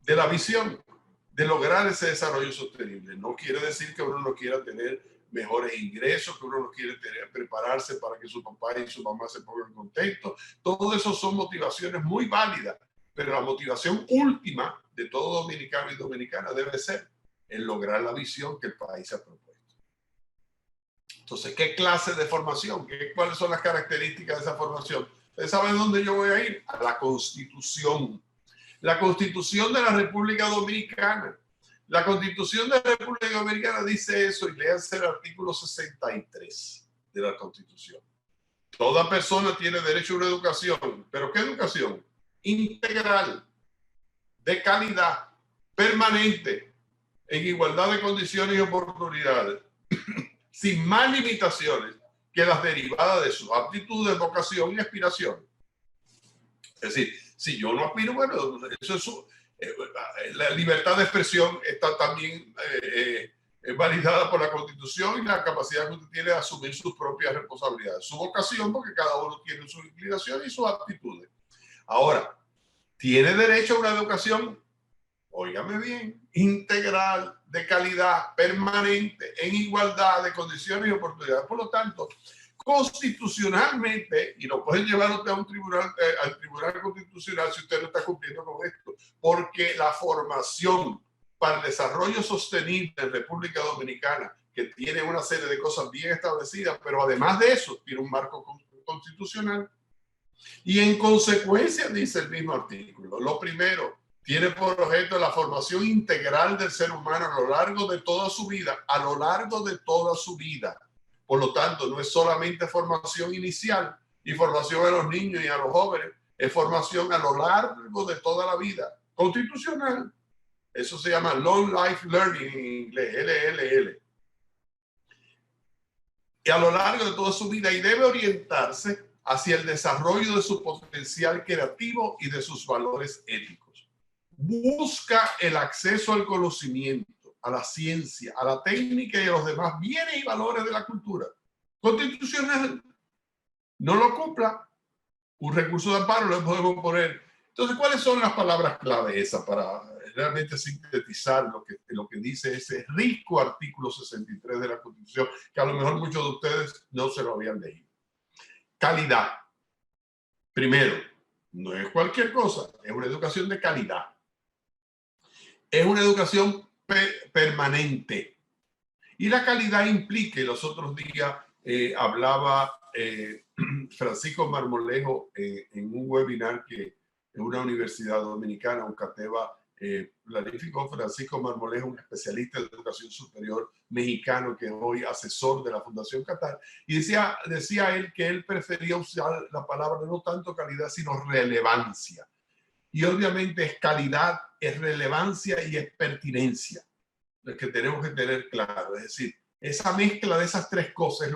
De la visión de lograr ese desarrollo sostenible. No quiere decir que uno no quiera tener mejores ingresos, que uno no quiere prepararse para que su papá y su mamá se pongan contentos. Todo eso son motivaciones muy válidas, pero la motivación última de todo dominicano y dominicana debe ser el lograr la visión que el país ha propuesto. Entonces, ¿qué clase de formación? ¿Cuáles son las características de esa formación? ¿Ustedes saben dónde yo voy a ir? A la Constitución. La Constitución de la República Dominicana. La Constitución de la República Dominicana dice eso, y léanse el artículo 63. de la Constitución. Toda persona tiene derecho a una educación, pero ¿qué educación? Integral, de calidad, permanente, en igualdad de condiciones y oportunidades, sin más limitaciones que las derivadas de sus aptitudes, vocación y aspiración. Es decir, si yo no aspiro, bueno, eso es la libertad de expresión está también validada por la Constitución y la capacidad que usted tiene de asumir sus propias responsabilidades, su vocación, porque cada uno tiene sus inclinaciones y sus aptitudes. Ahora, tiene derecho a una educación, óigame bien, integral, de calidad, permanente, en igualdad de condiciones y oportunidades. Por lo tanto, constitucionalmente, y lo pueden llevar usted a un tribunal, al Tribunal Constitucional si usted no está cumpliendo con esto, porque la formación para el desarrollo sostenible en República Dominicana, que tiene una serie de cosas bien establecidas, pero además de eso, tiene un marco constitucional. Y en consecuencia, dice el mismo artículo, lo primero, tiene por objeto la formación integral del ser humano a lo largo de toda su vida, a lo largo de toda su vida. Por lo tanto, no es solamente formación inicial y formación a los niños y a los jóvenes, es formación a lo largo de toda la vida, constitucional. Eso se llama Long Life Learning en inglés, LLL. Y a lo largo de toda su vida, y debe orientarse hacia el desarrollo de su potencial creativo y de sus valores éticos. Busca el acceso al conocimiento, a la ciencia, a la técnica y a los demás bienes y valores de la cultura. Constitucional. No lo cumpla, un recurso de amparo lo podemos poner. Entonces, ¿cuáles son las palabras clave esas para realmente sintetizar lo que dice ese rico artículo 63 de la Constitución, que a lo mejor muchos de ustedes no se lo habían leído? Calidad. Primero, no es cualquier cosa, es una educación de calidad. Es una educación permanente. Y la calidad implica, y los otros días hablaba Francisco Marmolejo en un webinar que en una universidad dominicana, un CATEVA, planificó. Francisco Marmolejo, un especialista de educación superior mexicano que es hoy asesor de la Fundación Qatar, y decía él que él prefería usar la palabra no tanto calidad, sino relevancia. Y obviamente es calidad, es relevancia y es pertinencia, lo que tenemos que tener claro. Es decir, esa mezcla de esas tres cosas es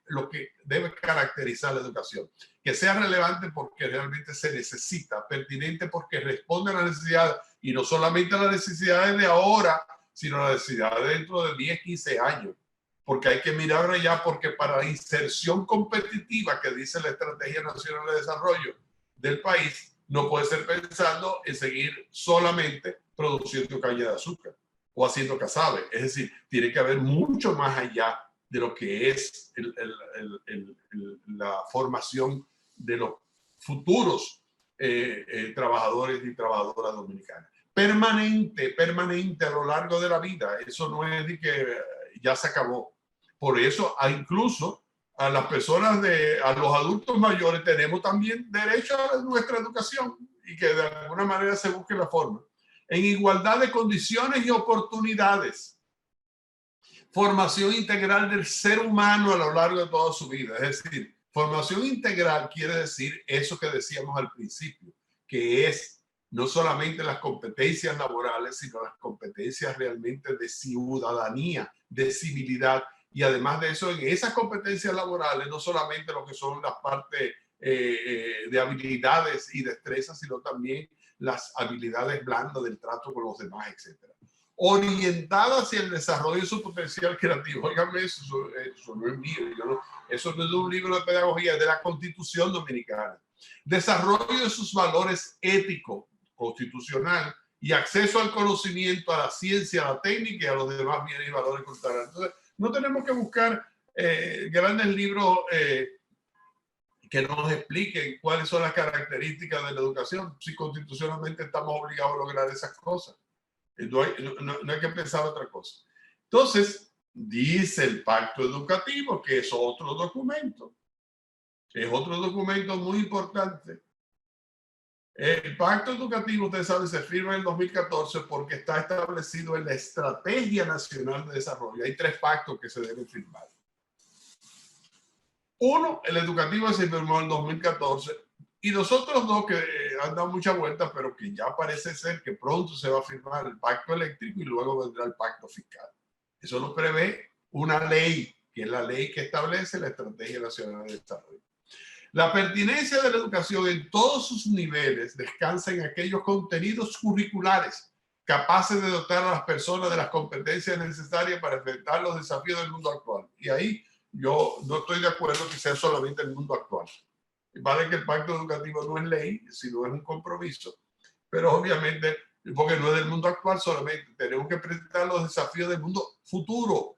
lo que debe caracterizar la educación. Que sea relevante porque realmente se necesita, pertinente porque responde a las necesidades, y no solamente a las necesidades de ahora, sino a las necesidades de dentro de 10, 15 años. Porque hay que mirar allá, porque para la inserción competitiva que dice la Estrategia Nacional de Desarrollo del país, no puede ser pensando en seguir solamente produciendo caña de azúcar o haciendo casabe. Es decir, tiene que haber mucho más allá de lo que es la formación de los futuros trabajadores y trabajadoras dominicanas. Permanente a lo largo de la vida. Eso no es de que ya se acabó. Por eso, incluso a las personas, a los adultos mayores, tenemos también derecho a nuestra educación y que de alguna manera se busque la forma. En igualdad de condiciones y oportunidades. Formación integral del ser humano a lo largo de toda su vida. Es decir, formación integral quiere decir eso que decíamos al principio, que es no solamente las competencias laborales, sino las competencias realmente de ciudadanía, de civilidad. Y además de eso, en esas competencias laborales, no solamente lo que son las partes de habilidades y destrezas, sino también las habilidades blandas del trato con los demás, etc. Orientadas hacia el desarrollo de su potencial creativo. Óigame, eso no es mío. Eso no es de un libro de pedagogía, es de la Constitución Dominicana. Desarrollo de sus valores éticos, constitucional, y acceso al conocimiento, a la ciencia, a la técnica y a los demás bienes y valores culturales. Entonces, no tenemos que buscar grandes libros que nos expliquen cuáles son las características de la educación, si constitucionalmente estamos obligados a lograr esas cosas. No hay que pensar otra cosa. Entonces, dice el Pacto Educativo, que es otro documento. Es otro documento muy importante. El Pacto Educativo, ustedes saben, se firma en el 2014 porque está establecido en la Estrategia Nacional de Desarrollo. Hay 3 pactos que se deben firmar. Uno, el educativo se firmó en 2014 y los otros dos que han dado mucha vuelta, pero que ya parece ser que pronto se va a firmar el pacto eléctrico y luego vendrá el pacto fiscal. Eso lo prevé una ley, que es la ley que establece la Estrategia Nacional de Desarrollo. La pertinencia de la educación en todos sus niveles descansa en aquellos contenidos curriculares capaces de dotar a las personas de las competencias necesarias para enfrentar los desafíos del mundo actual. Y ahí yo no estoy de acuerdo que sea solamente el mundo actual. Vale que el pacto educativo no es ley, sino es un compromiso, pero obviamente, porque no es del mundo actual solamente, tenemos que presentar los desafíos del mundo futuro,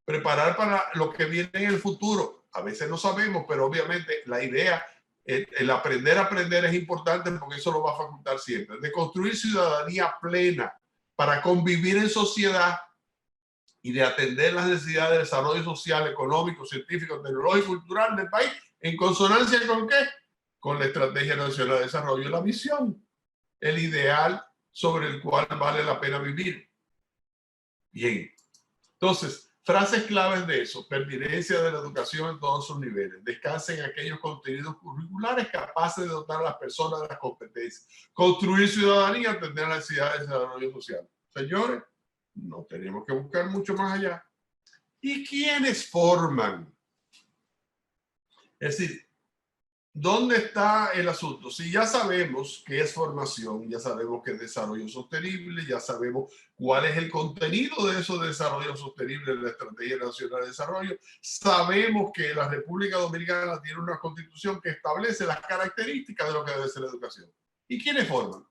preparar para lo que viene en el futuro. A veces no sabemos, pero obviamente la idea, el aprender a aprender es importante porque eso lo va a facultar siempre. De construir ciudadanía plena para convivir en sociedad y de atender las necesidades de desarrollo social, económico, científico, tecnológico y cultural del país, en consonancia con ¿qué? Con la Estrategia Nacional de Desarrollo, la misión, el ideal sobre el cual vale la pena vivir. Bien, entonces, frases claves de eso: pertinencia de la educación en todos sus niveles, descansa en aquellos contenidos curriculares capaces de dotar a las personas de las competencias, construir ciudadanía, atender las necesidades de desarrollo social. Señores, no tenemos que buscar mucho más allá. ¿Y quiénes forman? Es decir, ¿dónde está el asunto? Si ya sabemos qué es formación, ya sabemos qué es desarrollo sostenible, ya sabemos cuál es el contenido de eso de desarrollo sostenible en la Estrategia Nacional de Desarrollo, sabemos que la República Dominicana tiene una constitución que establece las características de lo que debe ser la educación. ¿Y quiénes forman?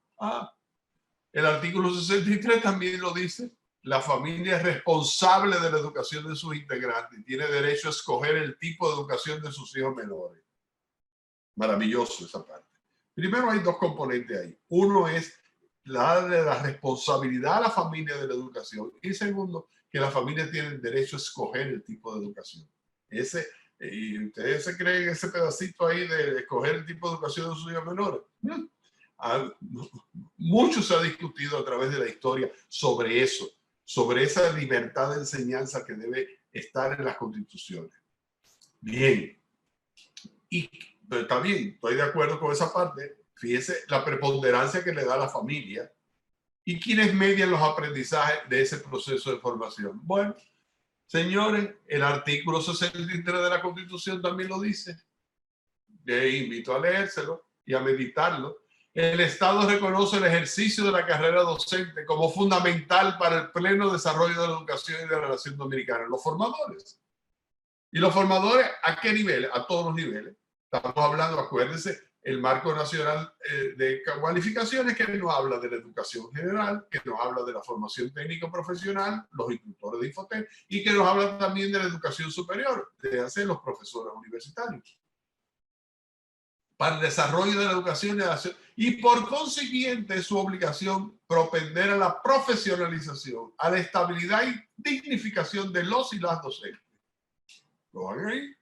El artículo 63 también lo dice. La familia es responsable de la educación de sus integrantes y tiene derecho a escoger el tipo de educación de sus hijos menores. Maravilloso esa parte. Primero, hay dos componentes ahí. Uno es darle la responsabilidad a la familia de la educación. Y segundo, que la familia tiene el derecho a escoger el tipo de educación. Y ustedes se creen ese pedacito ahí de escoger el tipo de educación de sus hijos menores. Mucho se ha discutido a través de la historia sobre eso, sobre esa libertad de enseñanza que debe estar en las constituciones. Bien. Pero está bien, estoy de acuerdo con esa parte. Fíjese la preponderancia que le da a la familia y quienes median los aprendizajes de ese proceso de formación. Bueno, señores, el artículo 63 de la Constitución también lo dice. Les invito a leérselo y a meditarlo. El Estado reconoce el ejercicio de la carrera docente como fundamental para el pleno desarrollo de la educación y de la nación dominicana. Los formadores. ¿Y los formadores a qué nivel? A todos los niveles. Estamos hablando, acuérdense, el marco nacional de cualificaciones que nos habla de la educación general, que nos habla de la formación técnico-profesional, los instructores de Infotec, y que nos habla también de la educación superior, de hacer los profesores universitarios. Para el desarrollo de la educación y por consiguiente su obligación propender a la profesionalización, a la estabilidad y dignificación de los y las docentes. ¿Lo van ahí?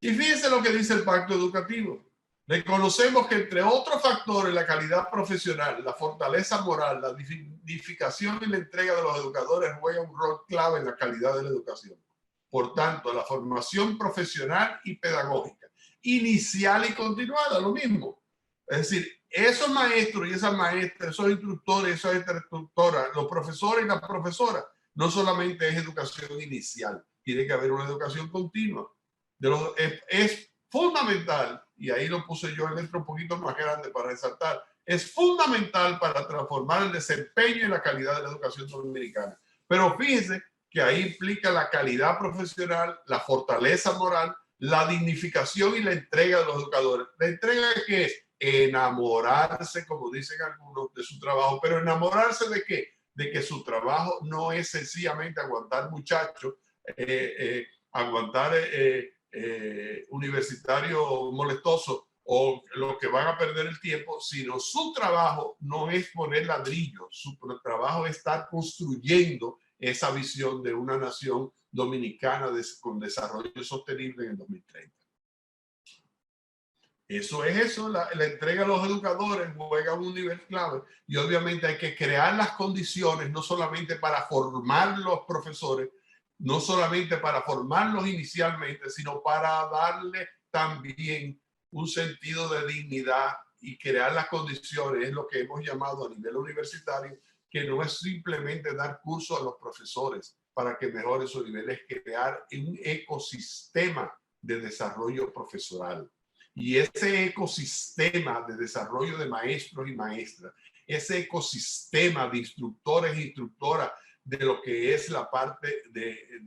Y fíjense lo que dice el pacto educativo. Reconocemos que entre otros factores la calidad profesional, la fortaleza moral, la dignificación y la entrega de los educadores juega un rol clave en la calidad de la educación. Por tanto, la formación profesional y pedagógica, inicial y continuada, lo mismo. Es decir, esos maestros y esas maestras, esos instructores, esas instructoras, los profesores y las profesoras, no solamente es educación inicial, tiene que haber una educación continua. Es fundamental, y ahí lo puse yo en letra un poquito más grande para resaltar, es fundamental para transformar el desempeño y la calidad de la educación dominicana. Pero fíjense que ahí implica la calidad profesional, la fortaleza moral, la dignificación y la entrega de los educadores. ¿La entrega de qué es? Enamorarse, como dicen algunos, de su trabajo. ¿Pero enamorarse de qué? De que su trabajo no es sencillamente aguantar muchachos, aguantar universitario molestoso o los que van a perder el tiempo, sino su trabajo no es poner ladrillos, su trabajo es estar construyendo esa visión de una nación dominicana con desarrollo sostenible en el 2030. Eso es eso, la entrega a los educadores juega un nivel clave y obviamente hay que crear las condiciones no solamente para formar los profesores, no solamente para formarlos inicialmente, sino para darle también un sentido de dignidad y crear las condiciones, es lo que hemos llamado a nivel universitario, que no es simplemente dar cursos a los profesores para que mejoren su nivel, es crear un ecosistema de desarrollo profesional. Y ese ecosistema de desarrollo de maestros y maestras, ese ecosistema de instructores e instructoras de lo que es la parte de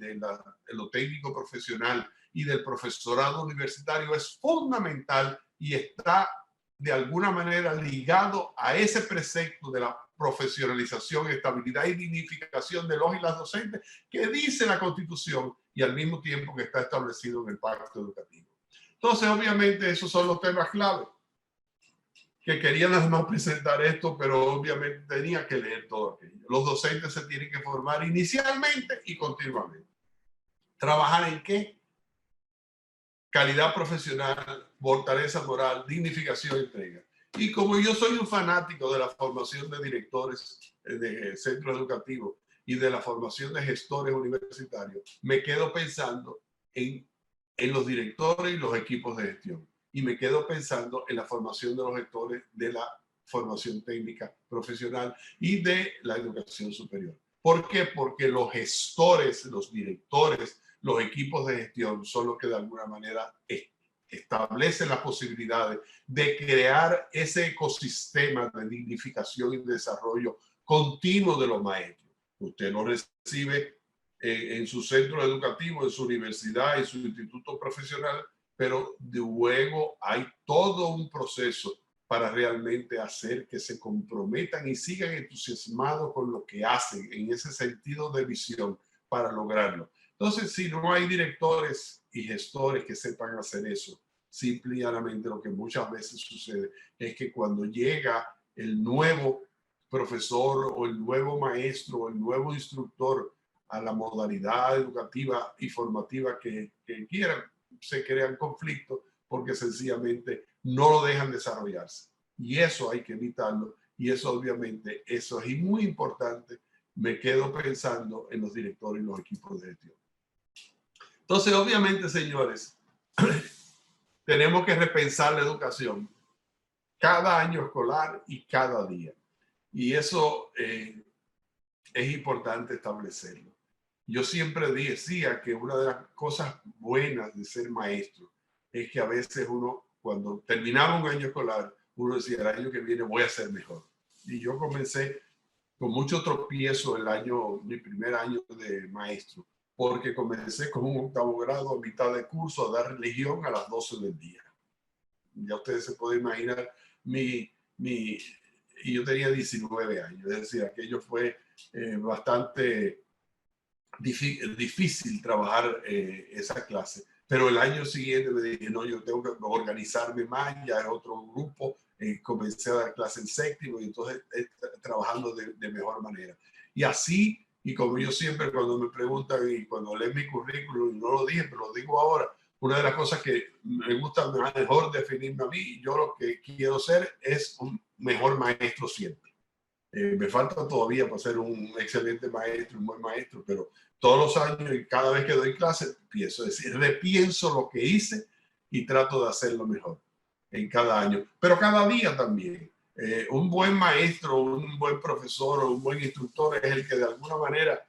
lo técnico profesional y del profesorado universitario es fundamental y está de alguna manera ligado a ese precepto de la profesionalización, estabilidad y dignificación de los y las docentes que dice la Constitución y al mismo tiempo que está establecido en el Pacto Educativo. Entonces, obviamente, esos son los temas clave que quería nada más presentar esto, pero obviamente tenía que leer todo aquello. Los docentes se tienen que formar inicialmente y continuamente. ¿Trabajar en qué? Calidad profesional, fortaleza moral, dignificación y entrega. Y como yo soy un fanático de la formación de directores de centros educativos y de la formación de gestores universitarios, me quedo pensando en los directores y los equipos de gestión. Y me quedo pensando en la formación de los gestores de la formación técnica profesional y de la educación superior. ¿Por qué? Porque los gestores, los directores, los equipos de gestión son los que de alguna manera establecen las posibilidades de crear ese ecosistema de dignificación y desarrollo continuo de los maestros. Usted lo recibe en su centro educativo, en su universidad, en su instituto profesional, pero luego hay todo un proceso para realmente hacer que se comprometan y sigan entusiasmados con lo que hacen en ese sentido de visión para lograrlo. Entonces, si no hay directores y gestores que sepan hacer eso, simple y llanamente lo que muchas veces sucede es que cuando llega el nuevo profesor o el nuevo maestro o el nuevo instructor a la modalidad educativa y formativa que quieran, se crean conflictos porque sencillamente no lo dejan desarrollarse. Y eso hay que evitarlo. Y eso obviamente, eso es muy importante. Me quedo pensando en los directores y los equipos de gestión. Entonces, obviamente, señores, tenemos que repensar la educación cada año escolar y cada día. Y eso es importante establecerlo. Yo siempre decía que una de las cosas buenas de ser maestro es que a veces uno, cuando terminaba un año escolar, uno decía, el año que viene voy a ser mejor. Y yo comencé con mucho tropiezo mi primer año de maestro, porque comencé con un octavo grado a mitad de curso a dar religión a las 12 del día. Ya ustedes se pueden imaginar y yo tenía 19 años, es decir, aquello fue bastante difícil trabajar esa clase. Pero el año siguiente me dije, no, yo tengo que organizarme más, ya es otro grupo, comencé a dar clase en séptimo y entonces trabajando de mejor manera. Y así, y como yo siempre cuando me preguntan y cuando leen mi currículum, y no lo dije, pero lo digo ahora, una de las cosas que me gusta mejor definirme a mí, yo lo que quiero ser es un mejor maestro siempre. Me falta todavía para ser un excelente maestro, un buen maestro, pero todos los años y cada vez que doy clase, pienso, es decir, repienso lo que hice y trato de hacerlo mejor en cada año, pero cada día también. Un buen maestro, un buen profesor o un buen instructor es el que de alguna manera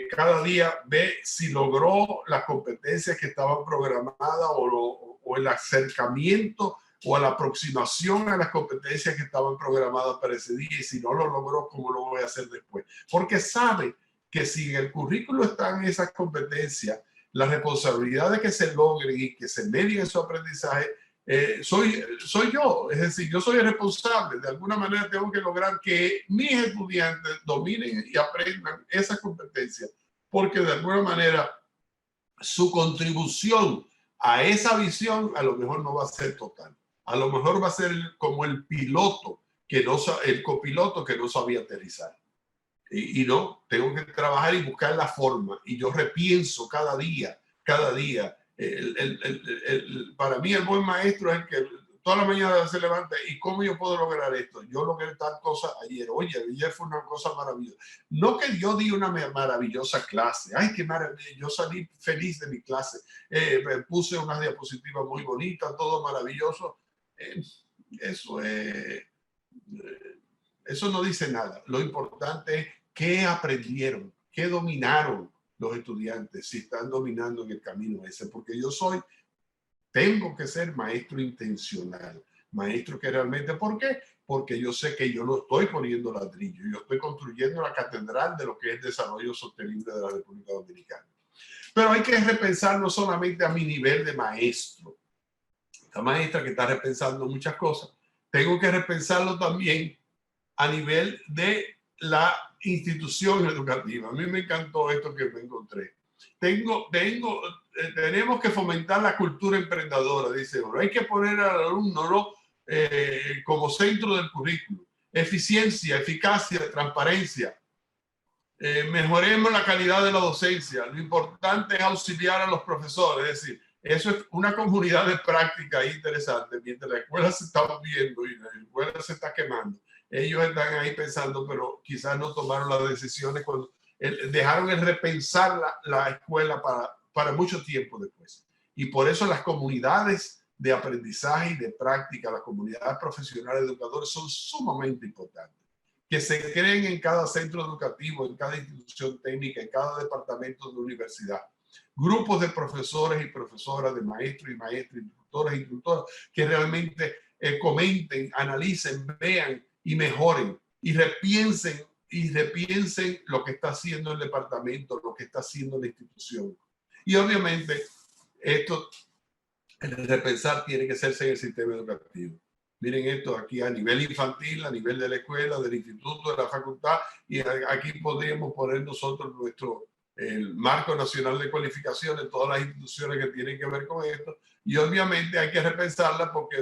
cada día ve si logró las competencias que estaban programadas o el acercamiento o a la aproximación a las competencias que estaban programadas para ese día, y si no lo logró, ¿cómo lo voy a hacer después? Porque sabe que si en el currículo están esas competencias, las responsabilidades que se logren y que se medien en su aprendizaje, soy yo. Es decir, yo soy el responsable. De alguna manera tengo que lograr que mis estudiantes dominen y aprendan esas competencias, porque de alguna manera su contribución a esa visión a lo mejor no va a ser total. A lo mejor va a ser como el piloto, el copiloto que no sabía aterrizar. Y no, tengo que trabajar y buscar la forma. Y yo repienso cada día. Para mí el buen maestro es el que toda la mañana se levanta, ¿y cómo yo puedo lograr esto? Yo logré tal cosa ayer. Oye, ayer fue una cosa maravillosa. No que yo di una maravillosa clase. Ay, qué maravilla. Yo salí feliz de mi clase. Puse unas diapositivas muy bonitas, todo maravilloso. Eso no dice nada. Lo importante es qué aprendieron, qué dominaron los estudiantes, si están dominando en el camino ese. Porque tengo que ser maestro intencional, maestro que realmente, ¿por qué? Porque yo sé que yo no estoy poniendo ladrillo, yo estoy construyendo la catedral de lo que es el desarrollo sostenible de la República Dominicana. Pero hay que repensar no solamente a mi nivel de maestro, esta maestra que está repensando muchas cosas, tengo que repensarlo también a nivel de la institución educativa. A mí me encantó esto que me encontré. Tenemos que fomentar la cultura emprendedora, dice uno. Hay que poner al alumno, ¿no? Como centro del currículo. Eficiencia, eficacia, transparencia. Mejoremos la calidad de la docencia. Lo importante es auxiliar a los profesores. Es decir, eso es una comunidad de práctica interesante. Mientras la escuela se está moviendo y la escuela se está quemando, ellos están ahí pensando, pero quizás no tomaron las decisiones cuando dejaron el repensar la escuela para mucho tiempo después. Y por eso las comunidades de aprendizaje y de práctica, las comunidades profesionales educadores son sumamente importantes. Que se creen en cada centro educativo, en cada institución técnica, en cada departamento de la universidad. Grupos de profesores y profesoras, de maestros y maestras, instructores e instructoras, que realmente comenten, analicen, vean y mejoren y repiensen lo que está haciendo el departamento, lo que está haciendo la institución. Y obviamente esto, el repensar tiene que hacerse en el sistema educativo. Miren esto aquí a nivel infantil, a nivel de la escuela, del instituto, de la facultad, y aquí podríamos poner nosotros el marco nacional de cualificaciones, todas las instituciones que tienen que ver con esto, y obviamente hay que repensarla porque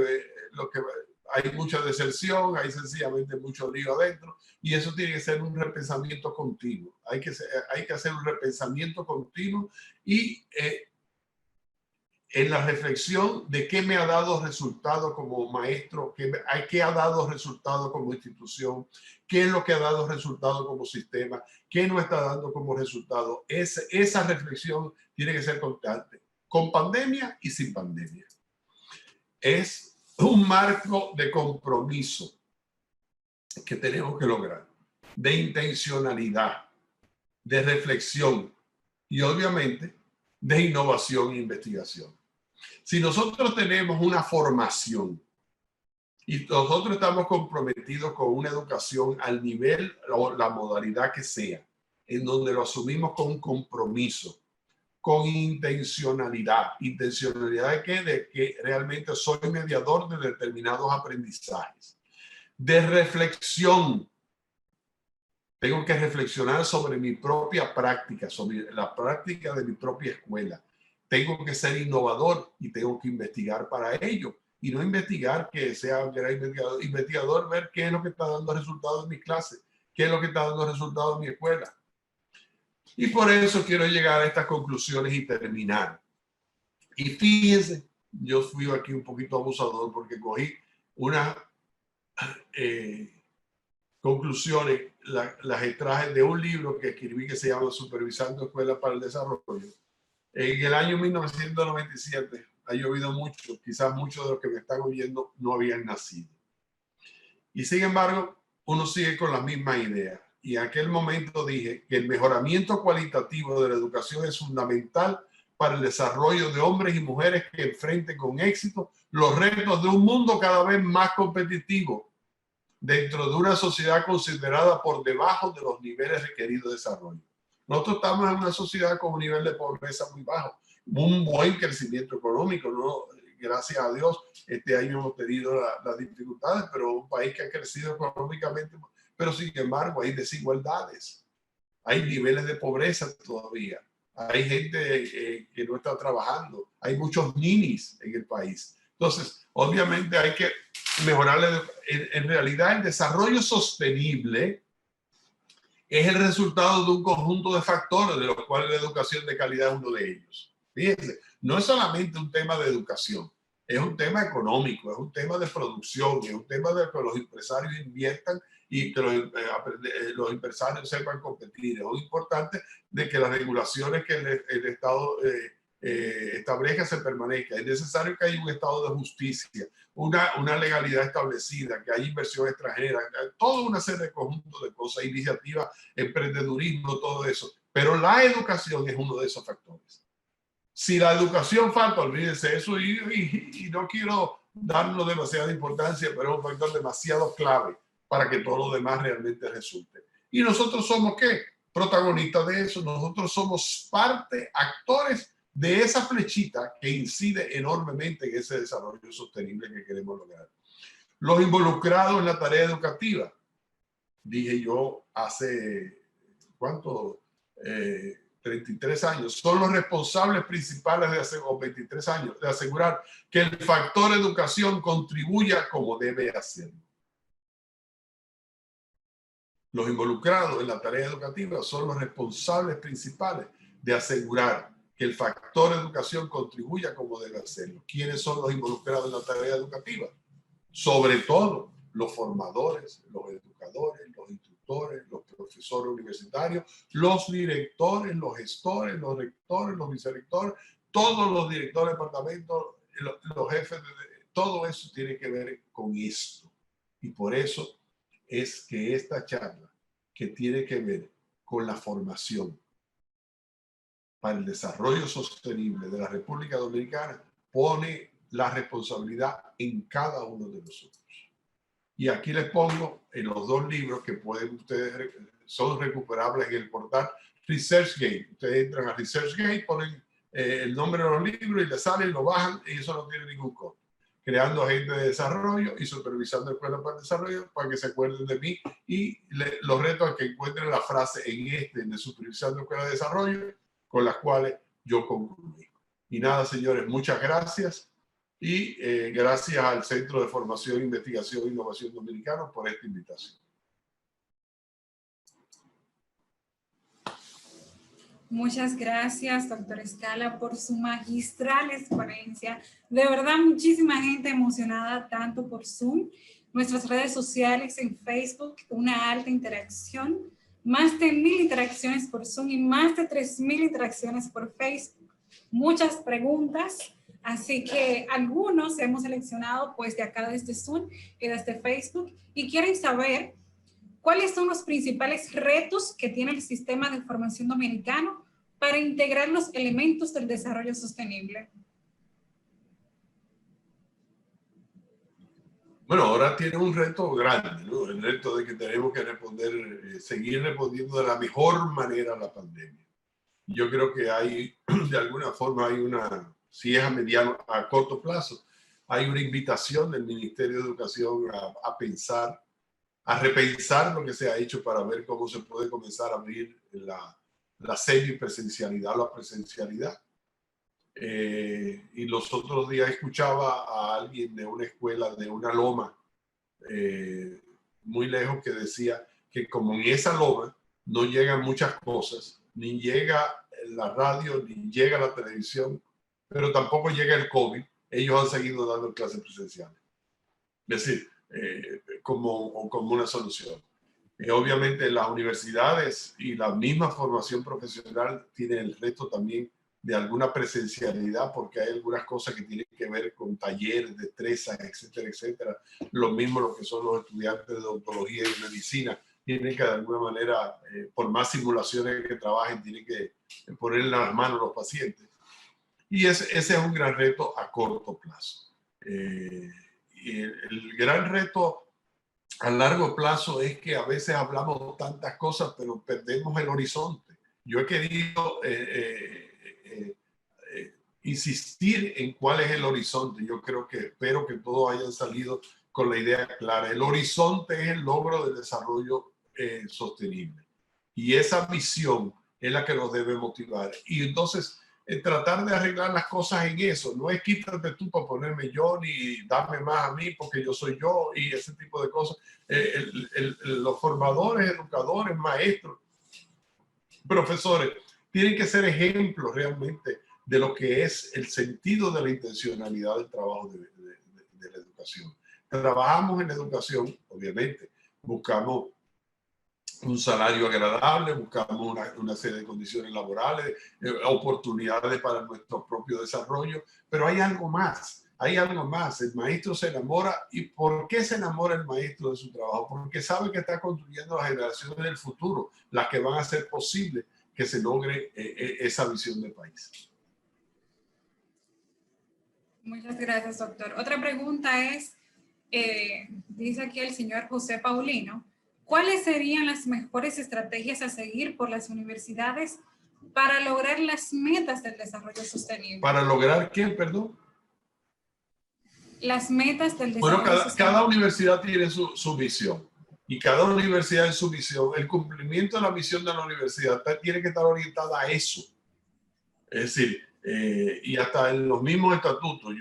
hay mucha deserción, hay sencillamente mucho lío adentro, y eso tiene que ser un repensamiento continuo. Hay que hacer un repensamiento continuo y en la reflexión de qué me ha dado resultado como maestro, qué ha dado resultado como institución, qué es lo que ha dado resultado como sistema, qué no está dando como resultado. Esa reflexión tiene que ser constante, con pandemia y sin pandemia. Es un marco de compromiso que tenemos que lograr, de intencionalidad, de reflexión y obviamente de innovación e investigación. Si nosotros tenemos una formación y nosotros estamos comprometidos con una educación al nivel o la modalidad que sea, en donde lo asumimos con un compromiso, con intencionalidad. ¿Intencionalidad de qué? De que realmente soy mediador de determinados aprendizajes. De reflexión. Tengo que reflexionar sobre mi propia práctica, sobre la práctica de mi propia escuela. Tengo que ser innovador y tengo que investigar para ello. Y no investigar que sea un gran investigador, ver qué es lo que está dando resultados en mis clases, qué es lo que está dando resultados en mi escuela. Y por eso quiero llegar a estas conclusiones y terminar. Y fíjense, yo fui aquí un poquito abusador porque cogí unas conclusiones, las extraje de un libro que escribí que se llama Supervisando Escuelas para el Desarrollo. En el año 1997 ha llovido mucho, quizás muchos de los que me están oyendo no habían nacido. Y sin embargo, uno sigue con la misma idea. Y en aquel momento dije que el mejoramiento cualitativo de la educación es fundamental para el desarrollo de hombres y mujeres que enfrenten con éxito los retos de un mundo cada vez más competitivo dentro de una sociedad considerada por debajo de los niveles requeridos de desarrollo. Nosotros estamos en una sociedad con un nivel de pobreza muy bajo, un buen crecimiento económico, ¿no? Gracias a Dios, este año hemos tenido las dificultades, pero un país que ha crecido económicamente, pero sin embargo hay desigualdades, hay niveles de pobreza todavía, hay gente que no está trabajando, hay muchos ninis en el país. Entonces, obviamente hay que mejorar. En realidad, el desarrollo sostenible es el resultado de un conjunto de factores, de los cuales la educación de calidad es uno de ellos. Fíjense, no es solamente un tema de educación, es un tema económico, es un tema de producción, es un tema de que los empresarios inviertan y que los empresarios sepan competir. Es muy importante de que las regulaciones que el Estado establezca se permanezcan. Es necesario que haya un estado de justicia, una legalidad establecida, que haya inversión extranjera, toda una serie de conjuntos de cosas, iniciativas, emprendedurismo, todo eso. Pero la educación es uno de esos factores. Si la educación falta, olvídense eso, y no quiero darle demasiada importancia, pero es un factor demasiado clave para que todo lo demás realmente resulte. Y nosotros somos, ¿qué? Protagonistas de eso. Nosotros somos parte, actores de esa flechita que incide enormemente en ese desarrollo sostenible que queremos lograr. Los involucrados en la tarea educativa. Dije yo hace, ¿cuánto? 33 años, son los responsables principales o 23 años, de asegurar que el factor educación contribuya como debe hacerlo. Los involucrados en la tarea educativa son los responsables principales de asegurar que el factor educación contribuya como debe hacerlo. ¿Quiénes son los involucrados en la tarea educativa? Sobre todo los formadores, los educadores, los instructores, los profesores universitarios, los directores, los gestores, los rectores, los vicerrectores, todos los directores de departamento, los jefes, todo eso tiene que ver con esto. Y por eso es que esta charla, que tiene que ver con la formación para el desarrollo sostenible de la República Dominicana, pone la responsabilidad en cada uno de nosotros. Y aquí les pongo en los dos libros que pueden ustedes, son recuperables en el portal ResearchGate. Ustedes entran a ResearchGate, ponen el nombre de los libros y les salen, lo bajan y eso no tiene ningún costo. Creando agentes de desarrollo y supervisando escuelas para el desarrollo, para que se acuerden de mí, y los reto a que encuentren la frase en de supervisando escuelas de desarrollo, con las cuales yo concluí. Y nada, señores, muchas gracias. Y gracias al Centro de Formación, Investigación e Innovación Dominicano por esta invitación. Muchas gracias, doctor Escala, por su magistral exponencia. De verdad, muchísima gente emocionada, tanto por Zoom, nuestras redes sociales en Facebook, una alta interacción, más de 1000 interacciones por Zoom y más de 3000 interacciones por Facebook. Muchas preguntas. Así que algunos hemos seleccionado pues de acá desde Zoom y desde Facebook y quieren saber cuáles son los principales retos que tiene el sistema de formación dominicano para integrar los elementos del desarrollo sostenible. Bueno, ahora tiene un reto grande, ¿no? El reto de que tenemos que responder, seguir respondiendo de la mejor manera a la pandemia. Yo creo que hay, de alguna forma, hay una, si es a corto plazo, hay una invitación del Ministerio de Educación a pensar, a repensar lo que se ha hecho para ver cómo se puede comenzar a abrir la semipresencialidad, la presencialidad. Y los otros días escuchaba a alguien de una escuela, de una loma, muy lejos, que decía que como en esa loma no llegan muchas cosas, ni llega la radio, ni llega la televisión, pero tampoco llega el COVID, ellos han seguido dando clases presenciales. Es decir, como una solución. Obviamente las universidades y la misma formación profesional tienen el reto también de alguna presencialidad, porque hay algunas cosas que tienen que ver con talleres, destrezas, etcétera, etcétera. Lo mismo lo que son los estudiantes de odontología y medicina, tienen que de alguna manera, por más simulaciones que trabajen, tienen que ponerle las manos a los pacientes. Y ese es un gran reto a corto plazo. Y el gran reto a largo plazo es que a veces hablamos tantas cosas, pero perdemos el horizonte. Yo he querido insistir en cuál es el horizonte. Yo espero que todos hayan salido con la idea clara. El horizonte es el logro del desarrollo sostenible. Y esa visión es la que nos debe motivar. Y entonces, tratar de arreglar las cosas en eso. No es quítate tú para ponerme yo, ni darme más a mí porque yo soy yo, y ese tipo de cosas. Los formadores, educadores, maestros, profesores, tienen que ser ejemplos realmente de lo que es el sentido de la intencionalidad del trabajo de la educación. Trabajamos en la educación, obviamente, buscamos un salario agradable, buscamos una serie de condiciones laborales, oportunidades para nuestro propio desarrollo, pero hay algo más. Hay algo más. El maestro se enamora. ¿Y por qué se enamora el maestro de su trabajo? Porque sabe que está construyendo las generaciones del futuro, las que van a hacer posible que se logre esa visión de país. Muchas gracias, doctor. Otra pregunta es, dice aquí el señor José Paulino, ¿cuáles serían las mejores estrategias a seguir por las universidades para lograr las metas del desarrollo sostenible? ¿Para lograr qué, perdón? Las metas del desarrollo sostenible. Cada universidad tiene su visión. Y cada universidad en su visión, el cumplimiento de la visión de la universidad tiene que estar orientada a eso. Es decir, y hasta en los mismos estatutos.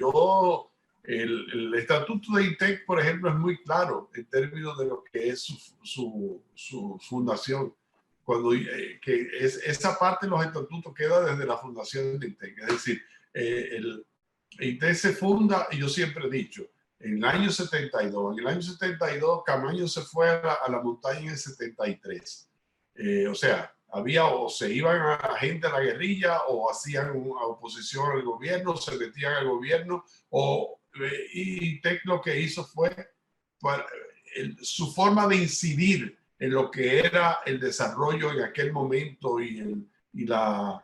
El estatuto de INTEC, por ejemplo, es muy claro en términos de lo que es su fundación. Esa parte de los estatutos queda desde la fundación de INTEC. Es decir, el INTEC se funda, y yo siempre he dicho, en el año 72. En el año 72, Camaño se fue a la montaña en el 73. O sea, o se iban a gente a la guerrilla, o hacían oposición al gobierno, se metían al gobierno, y TEC lo que hizo fue su forma de incidir en lo que era el desarrollo en aquel momento y la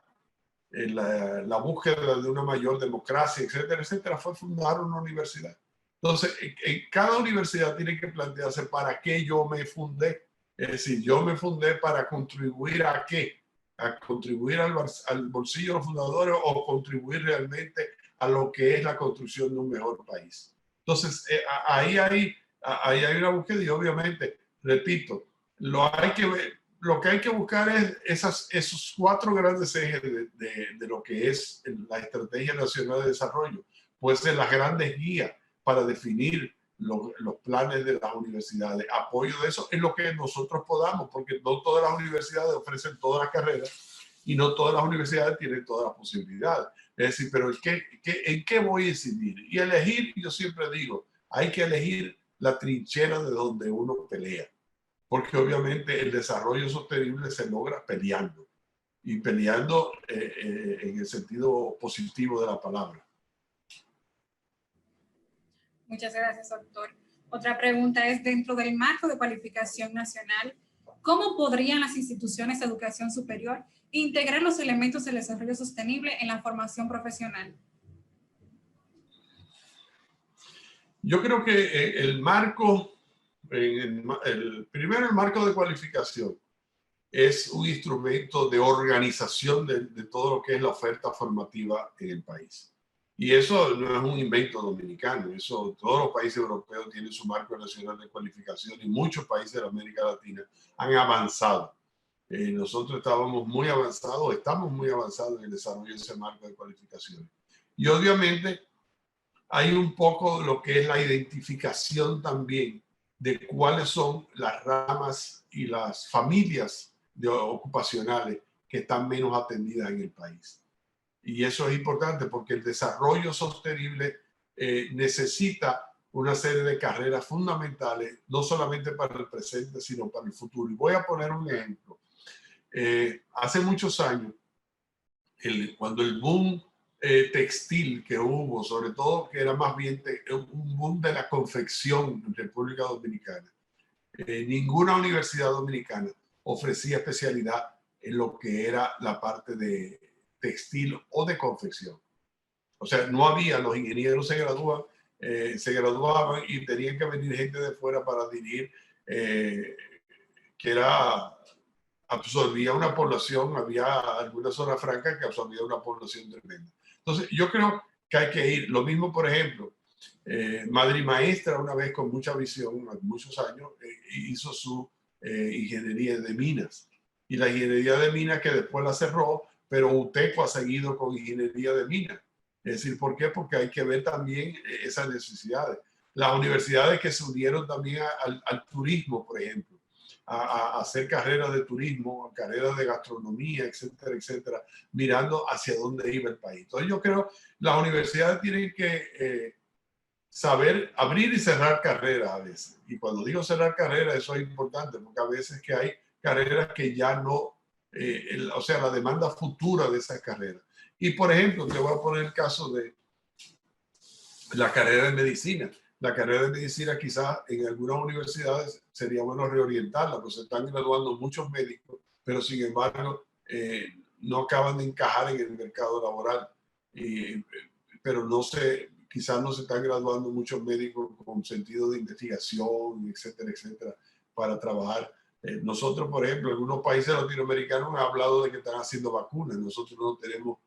búsqueda de una mayor democracia, etcétera, etcétera, fue fundar una universidad. Entonces, en cada universidad tiene que plantearse para qué yo me fundé. Es decir, yo me fundé para contribuir ¿a qué? A contribuir al bolsillo de los fundadores, o contribuir realmente a lo que es la construcción de un mejor país. Entonces, ahí hay una búsqueda, y obviamente, repito, lo que hay que buscar es esos 4 grandes ejes de lo que es la Estrategia Nacional de Desarrollo. Puede ser las grandes guías para definir los planes de las universidades. Apoyo de eso en lo que nosotros podamos, porque no todas las universidades ofrecen todas las carreras y no todas las universidades tienen todas las posibilidades. Es decir, pero ¿en qué voy a incidir? Y elegir, yo siempre digo, hay que elegir la trinchera de donde uno pelea, porque obviamente el desarrollo sostenible se logra peleando, y peleando en el sentido positivo de la palabra. Muchas gracias, doctor. Otra pregunta es, dentro del marco de cualificación nacional, ¿cómo podrían las instituciones de educación superior integrar los elementos del desarrollo sostenible en la formación profesional? Yo creo que el marco, primero el marco de cualificación es un instrumento de organización de todo lo que es la oferta formativa en el país. Y eso no es un invento dominicano, eso todos los países europeos tienen su marco nacional de cualificación, y muchos países de América Latina han avanzado. Nosotros estamos muy avanzados en el desarrollo de ese marco de cualificación. Y obviamente hay un poco lo que es la identificación también de cuáles son las ramas y las familias ocupacionales que están menos atendidas en el país. Y eso es importante porque el desarrollo sostenible necesita una serie de carreras fundamentales, no solamente para el presente, sino para el futuro. Y voy a poner un ejemplo. Hace muchos años, cuando el boom textil que hubo, sobre todo que era más bien un boom de la confección en República Dominicana, ninguna universidad dominicana ofrecía especialidad en lo que era la parte de textil o de confección. O sea, no había, los ingenieros se graduaban y tenían que venir gente de fuera para dirigir, que absorbía una población, había algunas zonas francas que absorbía una población tremenda. Entonces, yo creo que hay que ir, lo mismo, por ejemplo, Madre Maestra, una vez con mucha visión, muchos años, hizo su ingeniería de minas. Y la ingeniería de minas, que después la cerró, pero UTECO ha seguido con ingeniería de minas. Es decir, ¿por qué? Porque hay que ver también esas necesidades. Las universidades que se unieron también al turismo, por ejemplo, a hacer carreras de turismo, carreras de gastronomía, etcétera, etcétera, mirando hacia dónde iba el país. Entonces yo creo que las universidades tienen que saber abrir y cerrar carreras a veces. Y cuando digo cerrar carreras, eso es importante, porque a veces que hay carreras que ya no, o sea, la demanda futura de esas carreras. Y por ejemplo, te voy a poner el caso de la carrera de medicina. La carrera de medicina quizás en algunas universidades sería bueno reorientarla, pues se están graduando muchos médicos, pero sin embargo no acaban de encajar en el mercado laboral. Pero no se, quizás no se están graduando muchos médicos con sentido de investigación, etcétera, etcétera, para trabajar. Nosotros, por ejemplo, en algunos países latinoamericanos han hablado de que están haciendo vacunas. Nosotros no tenemos,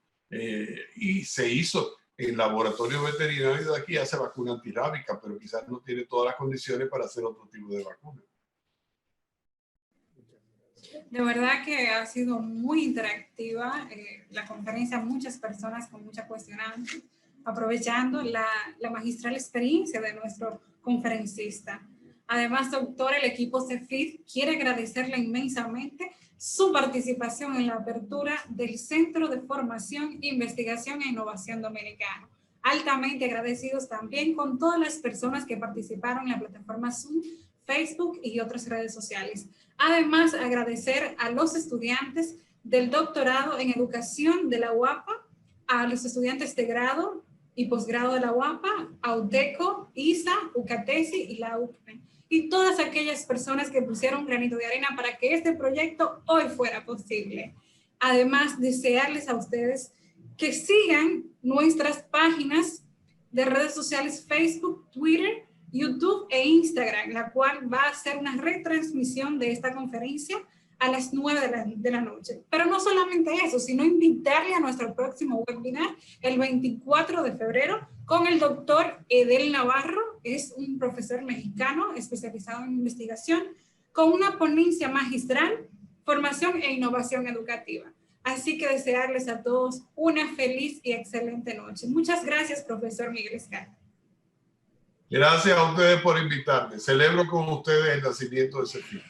y se hizo. El laboratorio veterinario de aquí hace vacuna antirrábica, pero quizás no tiene todas las condiciones para hacer otro tipo de vacuna. De verdad que ha sido muy interactiva la conferencia, muchas personas con mucha cuestionante, aprovechando la magistral experiencia de nuestro conferencista. Además, doctor, el equipo CEFIT quiere agradecerle inmensamente su participación en la apertura del Centro de Formación, Investigación e Innovación Dominicano. Altamente agradecidos también con todas las personas que participaron en la plataforma Zoom, Facebook y otras redes sociales. Además, agradecer a los estudiantes del doctorado en educación de la UAPA, a los estudiantes de grado y posgrado de la UAPA, a UTECO, ISA, UCATESI y la UCNE, y todas aquellas personas que pusieron un granito de arena para que este proyecto hoy fuera posible. Además, desearles a ustedes que sigan nuestras páginas de redes sociales Facebook, Twitter, YouTube e Instagram, la cual va a ser una retransmisión de esta conferencia a las 9 de la noche. Pero no solamente eso, sino invitarle a nuestro próximo webinar el 24 de febrero con el doctor Edel Navarro, es un profesor mexicano especializado en investigación, con una ponencia magistral, formación e innovación educativa. Así que desearles a todos una feliz y excelente noche. Muchas gracias, profesor Miguel Escala. Gracias a ustedes por invitarme. Celebro con ustedes el nacimiento de CEFIT.